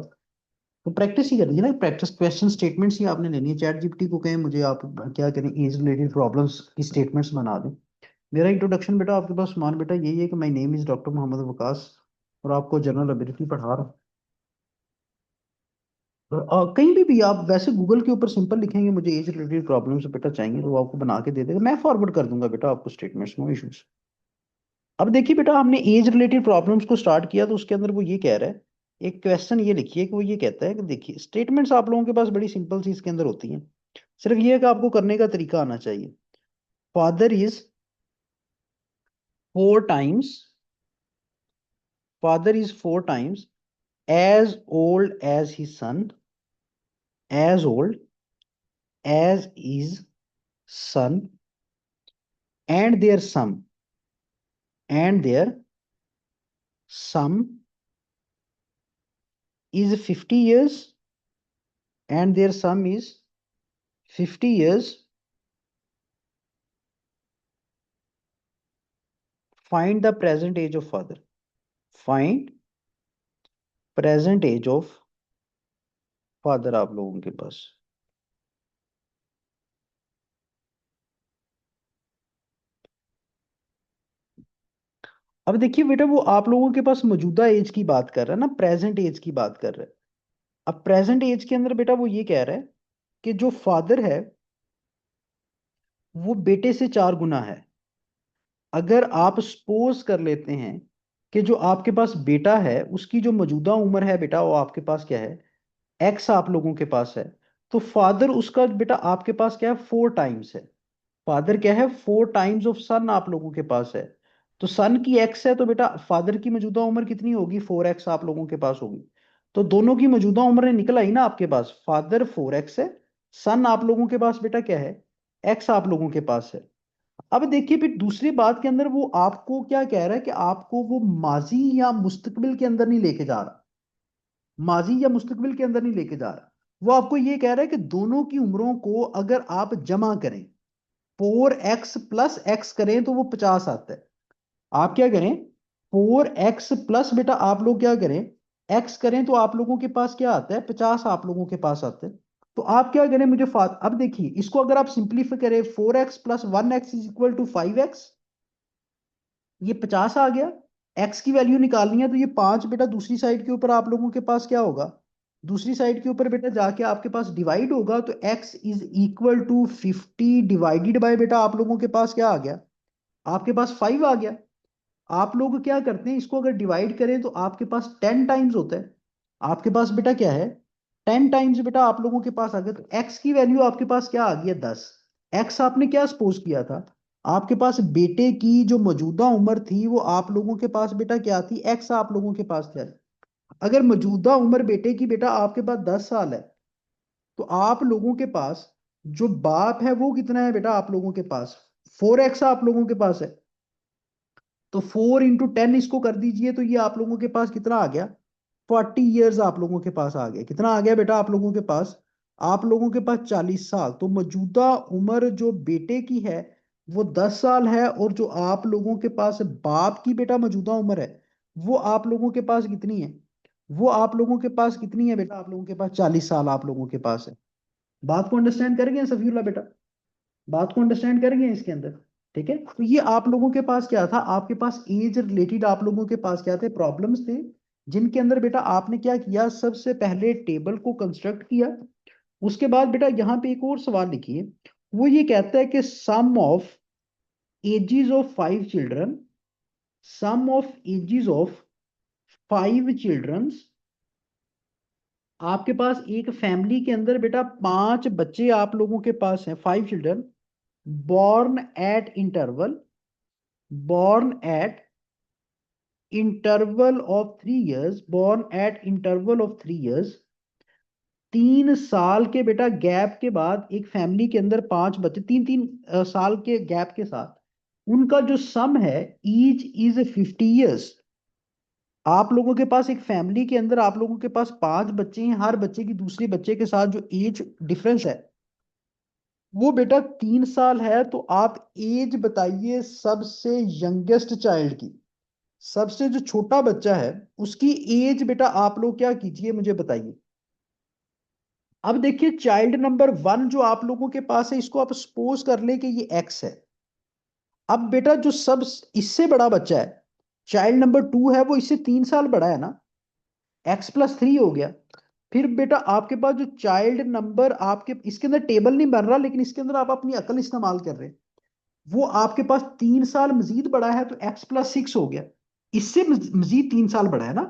तो प्रैक्टिस ही करनी है ना, प्रैक्टिस क्वेश्चन स्टेटमेंट्स ही आपने लेनी है। चैट जीपीटी को कहें मुझे आप क्या करें, एज रिलेटेड प्रॉब्लम्स की स्टेटमेंट्स बना दें। मेरा इंट्रोडक्शन बेटा आपके पास मान बेटा यही है कि my name is doctor Mohammad Waqas, और आपको जनरल एबिलिटी पढ़ा रहा हूँ। कहीं भी आप वैसे गूगल के ऊपर सिंपल लिखेंगे मुझे एज रिलेटेड प्रॉब्लम्स बेटा चाहिए, तो वो आपको बना के दे देगा, मैं फॉरवर्ड कर दूंगा बेटा आपको स्टेटमेंट्स, नो इश्यूज। अब देखिए बेटा हमने एज रिलेटेड प्रॉब्लम्स को स्टार्ट किया, तो उसके अंदर वो ये कह रहा है, एक क्वेश्चन ये लिखिए कि वो ये कहता है कि देखिए स्टेटमेंट्स आप लोगों के पास बड़ी सिंपल सी इसके अंदर होती हैं, सिर्फ ये है कि आपको करने का तरीका आना चाहिए। Father is 4 times, father is 4 times as old as his son, as old as is son, and their sum, and their sum is 50 years, and their sum is 50 years. Find the present age of father. Find present age of father आप लोगों के पास। अब देखिए बेटा वो आप लोगों के पास मौजूदा एज की बात कर रहा है ना, प्रेजेंट एज की बात कर रहा है। अब प्रेजेंट एज के अंदर बेटा वो ये कह रहा है कि जो फादर है वो बेटे से 4 गुना है। अगर आप सपोज कर लेते हैं कि जो आपके पास बेटा है उसकी जो मौजूदा उम्र है बेटा वो आपके पास क्या है, एक्स आप लोगों के पास है, तो फादर उसका बेटा आपके पास क्या है, 4 टाइम्स है। फादर क्या है, 4 टाइम्स ऑफ सन आप लोगों के पास है। तो सन की एक्स है, तो बेटा फादर की मौजूदा उम्र कितनी होगी, 4x आप लोगों के पास होगी। तो दोनों की मौजूदा उम्र निकल आई ना आपके पास, फादर 4x है, सन आप लोगों के पास बेटा क्या है, एक्स आप लोगों के पास है। अब देखिए फिर दूसरी बात के अंदर वो आपको क्या कह रहा है कि आपको वो माजी या मुस्तकबिल के अंदर नहीं लेके जा रहा, माजी या मुस्तकबिल के अंदर नहीं लेके जा रहा। वो आपको ये कह रहा है कि दोनों की उम्रों को अगर आप जमा करें, 4x प्लस x करें तो वो 50 आता है। आप क्या करें, 4x प्लस बेटा आप लोग क्या करें, x करें तो आप लोगों के पास क्या आता है, 50 आप लोगों के पास आता है। तो आप क्या करें मुझे अब देखिए इसको अगर आप सिंप्लीफाई करें, 4x plus 1x is equal to 5x, ये 50 आ गया। x की वैल्यू निकालनी है तो ये 5 बेटा दूसरी साइड के ऊपर आप लोगों के पास क्या होगा, दूसरी साइड के ऊपर बेटा जाके आपके पास डिवाइड होगा, तो x is equal to 50 divided by बेटा आप लोगों के पास क्या आ गया, आपके पास 5 आ गया। आप लोग क्या करते हैं इसको अगर डिवाइड करें तो आपके पास 10 टाइम्स होता है, आपके पास बेटा क्या है, 10 टाइम्स बेटा आप लोगों के पास आ गया। तो एक्स की वैल्यू आपके पास क्या आ गई है, 10। एक्स आपने क्या सपोज किया था, आपके पास बेटे की जो मौजूदा उम्र थी वो आप लोगों के पास बेटा क्या थी, एक्स आप लोगों के पास क्या है। अगर मौजूदा उम्र बेटे की बेटा आपके पास 10 साल है, तो आप लोगों के पास जो बाप है वो कितना है बेटा आप लोगों के पास, 4x आप लोगों के पास है। तो 4 × 10 इसको कर दीजिए, तो ये आप लोगों के पास कितना आ गया, 40 ईयर्स आप लोगों के पास आ गया। कितना आ गया बेटा आप लोगों के पास, आप लोगों के पास 40 साल। तो मौजूदा उम्र जो बेटे की है वो 10 साल है, और जो आप लोगों के पास बाप की बेटा मौजूदा उम्र है वो आप लोगों के पास कितनी है, वो आप लोगों के पास कितनी है बेटा, आप लोगों के पास 40 साल आप लोगों के पास है। बात को अंडरस्टैंड कर गए सफीउल्लाह बेटा, बात को अंडरस्टैंड कर गए इसके अंदर। ठीक है, तो ये आप लोगों के पास क्या था, आपके पास एज रिलेटेड आप लोगों के पास क्या थे, प्रॉब्लम्स थे, जिनके अंदर बेटा आपने क्या किया, सबसे पहले टेबल को कंस्ट्रक्ट किया। उसके बाद बेटा यहाँ पे एक और सवाल लिखिए, वो ये कहता है कि sum of ages of 5 children, sum of ages of 5 childrens, आपके पास एक फैमिली के अंदर बेटा 5 बच्चे आप लोगों के पास हैं, 5 children, born at interval, born at interval of 3 years, born at interval of 3 years, 3 साल के बेटा गैप के बाद एक फैमिली के अंदर 5 बच्चे 3 3 साल के गैप के साथ, उनका जो सम है ईच इज 50 ईयर्स। आप लोगों के पास एक फैमिली के अंदर आप लोगों के पास 5 बच्चे हैं, हर बच्चे की दूसरे बच्चे के साथ जो एज डिफरेंस है वो बेटा 3 साल है, तो आप एज बताइए सबसे यंगेस्ट चाइल्ड की, सबसे जो छोटा बच्चा है उसकी एज बेटा आप लोग क्या कीजिए मुझे बताइए। अब देखिए चाइल्ड नंबर 1 जो आप लोगों के पास है, इसको आप सपोज कर ले कि ये एक्स है। अब बेटा जो सब इससे बड़ा बच्चा है, चाइल्ड नंबर 2 है, वो इससे 3 साल बड़ा है ना, x+3 हो गया। फिर बेटा आपके पास जो चाइल्ड नंबर आपके, इसके अंदर टेबल नहीं बन रहा लेकिन इसके अंदर आप अपनी अकल इस्तेमाल कर रहे हैं, वो आपके पास 3 साल मजीद बड़ा है, तो x+6 हो गया। इससे मजीद 3 साल बड़ा है ना,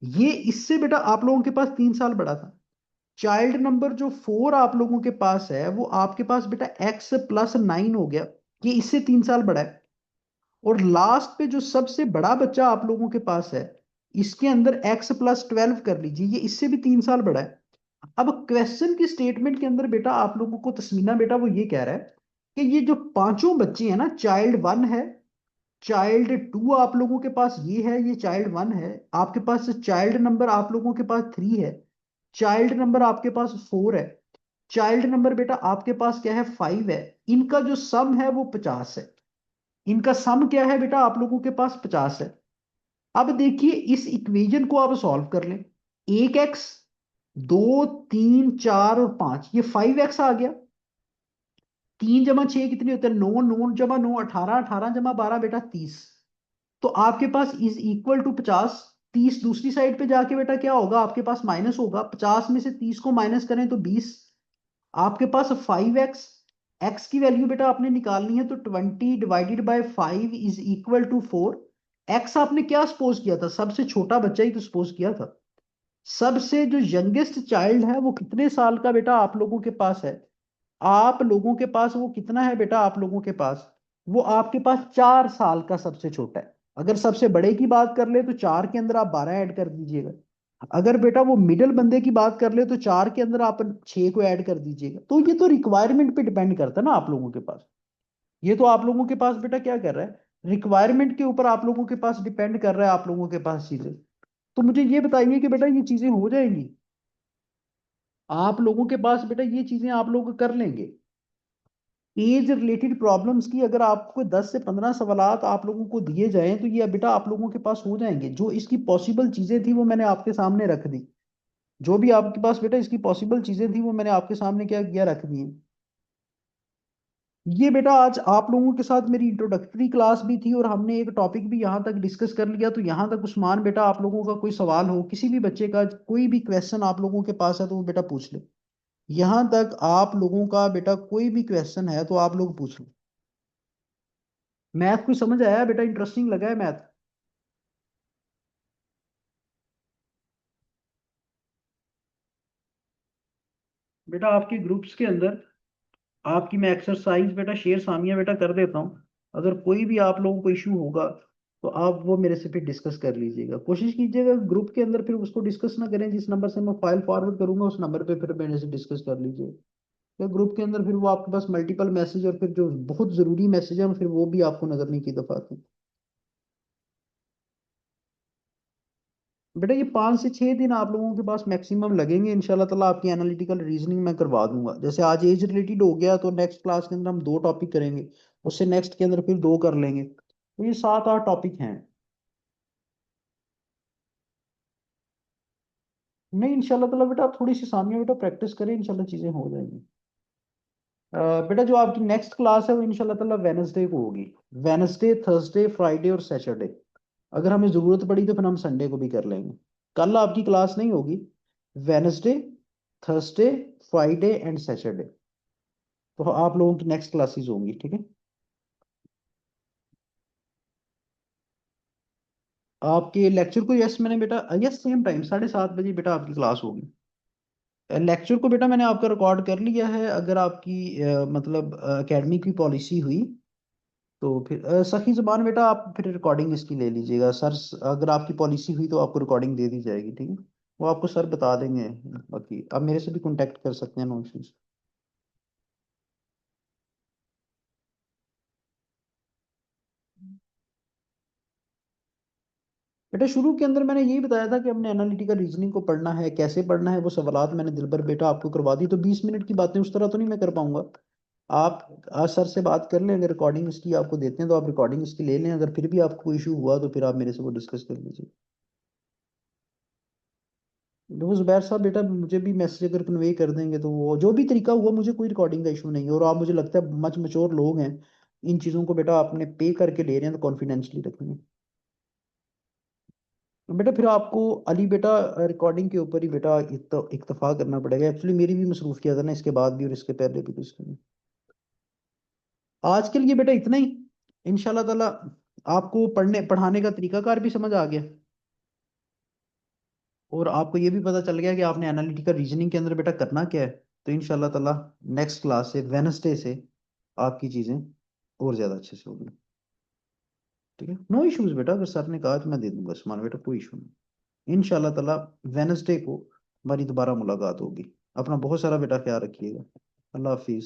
ये इससे बेटा आप लोगों के पास 3 साल बड़ा था। चाइल्ड नंबर जो 4 आप लोगों के पास है, वो आपके पास बेटा x+9 हो गया, ये इससे 3 साल बड़ा है। और लास्ट पे जो सबसे बड़ा बच्चा आप लोगों के पास है, इसके अंदर x+12 कर लीजिए, ये इससे भी 3 साल बड़ा है। अब क्वेश्चन की स्टेटमेंट के अंदर बेटा आप लोगों को तस्मीना बेटा वो ये कह रहा है कि ये जो पांचों बच्चे हैं ना, चाइल्ड 1 है, चाइल्ड 2 आप लोगों के पास ये है, ये चाइल्ड 1 है, आपके पास चाइल्ड नंबर आप लोगों के पास 3 है, चाइल्ड नंबर आपके पास 4 है, चाइल्ड नंबर बेटा आपके पास क्या है 5 है, इनका जो सम है वो 50 है। इनका सम क्या है बेटा आप लोगों के पास 50 है। अब देखिए इस इक्वेशन को आप सॉल्व कर लें। 1x, 2, 3, 4 और 5, ये 5x आ गया। 3 जमा 6 कितने होते हैं, 9, 9 जमा 9 18, 18 जमा 12 बेटा 30। तो आपके पास इज इक्वल टू 50। 30 दूसरी साइड पे जाके बेटा क्या होगा, आपके पास माइनस होगा, 50 में से 30 को माइनस करें तो 20। आपके पास 5x, x की वैल्यू बेटा आपने निकालनी है, तो 20 divided by 5 is equal to 4। x आपने क्या सपोज किया था, सबसे छोटा बच्चा ही तो सपोज किया था। सबसे जो यंगेस्ट चाइल्ड है वो कितने साल का बेटा आप लोगों के पास है, आप लोगों के पास वो कितना है बेटा आप लोगों के पास, वो आपके पास 4 साल का सबसे छोटा है। अगर सबसे बड़े की बात कर ले तो 4 के अंदर आप 12 ऐड कर दीजिएगा। अगर बेटा वो मिडिल बंदे की बात कर ले तो 4 के अंदर आप 6 को ऐड कर दीजिएगा। तो ये तो रिक्वायरमेंट पे डिपेंड करता है ना आप लोगों के पास। ये तो आप लोगों के पास बेटा क्या कर रहा है, रिक्वायरमेंट के ऊपर आप लोगों के पास डिपेंड कर रहा है आप लोगों के पास चीजें। तो मुझे ये बताइए कि बेटा ये चीजें हो जाएंगी आप लोगों के पास, बेटा ये चीजें आप लोग कर लेंगे। एज रिलेटेड प्रॉब्लम्स की अगर आपको 10 से 15 सवालात आप लोगों को दिए जाएं तो ये बेटा आप लोगों के पास हो जाएंगे। जो इसकी पॉसिबल चीजें थी वो मैंने आपके सामने रख दी। जो भी आपके पास बेटा इसकी पॉसिबल चीजें थी वो मैंने आपके सामने क्या किया, रख दी हैं। ये बेटा आज आप लोगों के साथ मेरी इंट्रोडक्टरी क्लास भी थी और हमने एक टॉपिक भी यहाँ तक डिस्कस कर लिया। तो यहाँ तक उस्मान बेटा आप लोगों का कोई सवाल हो, किसी भी बच्चे का कोई भी क्वेश्चन आप लोगों के पास है तो वो बेटा पूछ ले। यहाँ तक आप लोगों का बेटा कोई भी क्वेश्चन है तो आप लोग पूछ लो। मैथ कोई समझ आया बेटा, इंटरेस्टिंग लगा है मैथ? बेटा आपके ग्रुप्स के अंदर आपकी मैं एक्सरसाइज बेटा शेयर सामिया बेटा कर देता हूँ। अगर कोई भी आप लोगों को इशू होगा तो आप वो मेरे से फिर डिस्कस कर लीजिएगा। कोशिश कीजिएगा ग्रुप के अंदर फिर उसको डिस्कस ना करें, जिस नंबर से मैं फाइल फॉरवर्ड करूंगा उस नंबर पे फिर मेरे से डिस्कस कर लीजिए। तो ग्रुप के अंदर फिर वो आपके पास मल्टीपल मैसेज और फिर जो बहुत जरूरी मैसेज है फिर वो भी आपको नजर नहीं की दफा आते। बेटा ये 5 से 6 दिन आप लोगों के पास मैक्सिमम लगेंगे, इंशाल्लाह ताला आपकी एनालिटिकल रीजनिंग मैं करवा दूंगा। जैसे आज एज रिलेटेड हो गया तो नेक्स्ट क्लास के अंदर हम 2 टॉपिक करेंगे, उससे नेक्स्ट के अंदर फिर 2 कर लेंगे, तो ये 7 8 टॉपिक हैं। नहीं इंशाल्लाह ताला बेटा आप थोड़ी सी सामिया बेटा प्रैक्टिस करें, इंशाल्लाह चीजें हो जाएंगी। बेटा जो आपकी नेक्स्ट क्लास है वो इंशाल्लाह ताला वेनसडे को होगी। वेनसडे, थर्सडे, फ्राइडे और सैटरडे। अगर हमें जरूरत पड़ी तो फिर हम संडे को भी कर लेंगे। कल आपकी क्लास नहीं होगी। Wednesday, Thursday, Friday and Saturday, तो आप लोगों की नेक्स्ट क्लासेस होंगी, ठीक है। आपके लेक्चर को यस मैंने बेटा, यस सेम टाइम 7:30 बजे बेटा आपकी क्लास होगी। लेक्चर को बेटा मैंने आपका रिकॉर्ड कर लिया है। अगर आपकी मतलब एकेडमी की पॉलिसी हुई तो फिर सखी जुबान बेटा आप फिर रिकॉर्डिंग इसकी ले लीजिएगा सर। अगर आपकी पॉलिसी हुई तो आपको रिकॉर्डिंग दे दी जाएगी, ठीक है। वो आपको सर बता देंगे। बाकी आप मेरे से भी कांटेक्ट कर सकते हैं, नो इश्यूज। बेटा शुरू के अंदर मैंने यही बताया था कि हमने एनालिटिकल रीजनिंग को पढ़ना है, कैसे पढ़ना है, वो सवालात मैंने दिल भर बेटा आपको करवा दी। तो 20 मिनट की बातें उस तरह तो नहीं मैं कर पाऊंगा। आप आज सर से बात कर लें, अगर रिकॉर्डिंग इसकी आपको देते हैं तो आप रिकॉर्डिंग इसकी ले लें, अगर फिर भी आपको कोई इशू हुआ तो फिर आप मेरे से वो डिस्कस कर लीजिए। देखो जुबैर साहब, बेटा मुझे भी मैसेज अगर कन्वे कर देंगे तो वो जो भी तरीका हुआ, मुझे कोई रिकॉर्डिंग का इशू नहीं है, और आप मुझे लगता है मच मेच्योर लोग हैं, इन चीज़ों को बेटा आपने पे करके ले रहे हैं तो कॉन्फिडेंशली रखेंगे। बेटा फिर आपको अली बेटा रिकॉर्डिंग के ऊपर ही बेटा इक्तफा करना पड़ेगा, एक्चुअली मेरी भी मसरूफियत है ना इसके बाद भी और इसके पहले भी, तो इसके लिए आज के लिए बेटा इतना ही। इंशाल्लाह ताला आपको पढ़ने पढ़ाने का तरीकाकार भी समझ आ गया, और आपको ये भी पता चल गया कि आपने एनालिटिकल रीजनिंग के अंदर बेटा करना क्या है। तो इंशाल्लाह ताला नेक्स्ट क्लास से, वेनसडे से, आपकी चीज़ें और ज़्यादा अच्छे से होगी। ठीक है, नो इश्यूज बेटा, अगर सर ने कहा तो मैं दे दूंगा सामान, बेटा कोई इशू नहीं। इंशाल्लाह ताला वेनसडे को हमारी दोबारा मुलाकात होगी। अपना बहुत सारा बेटा ख्याल रखिएगा। अल्लाह हाफिज।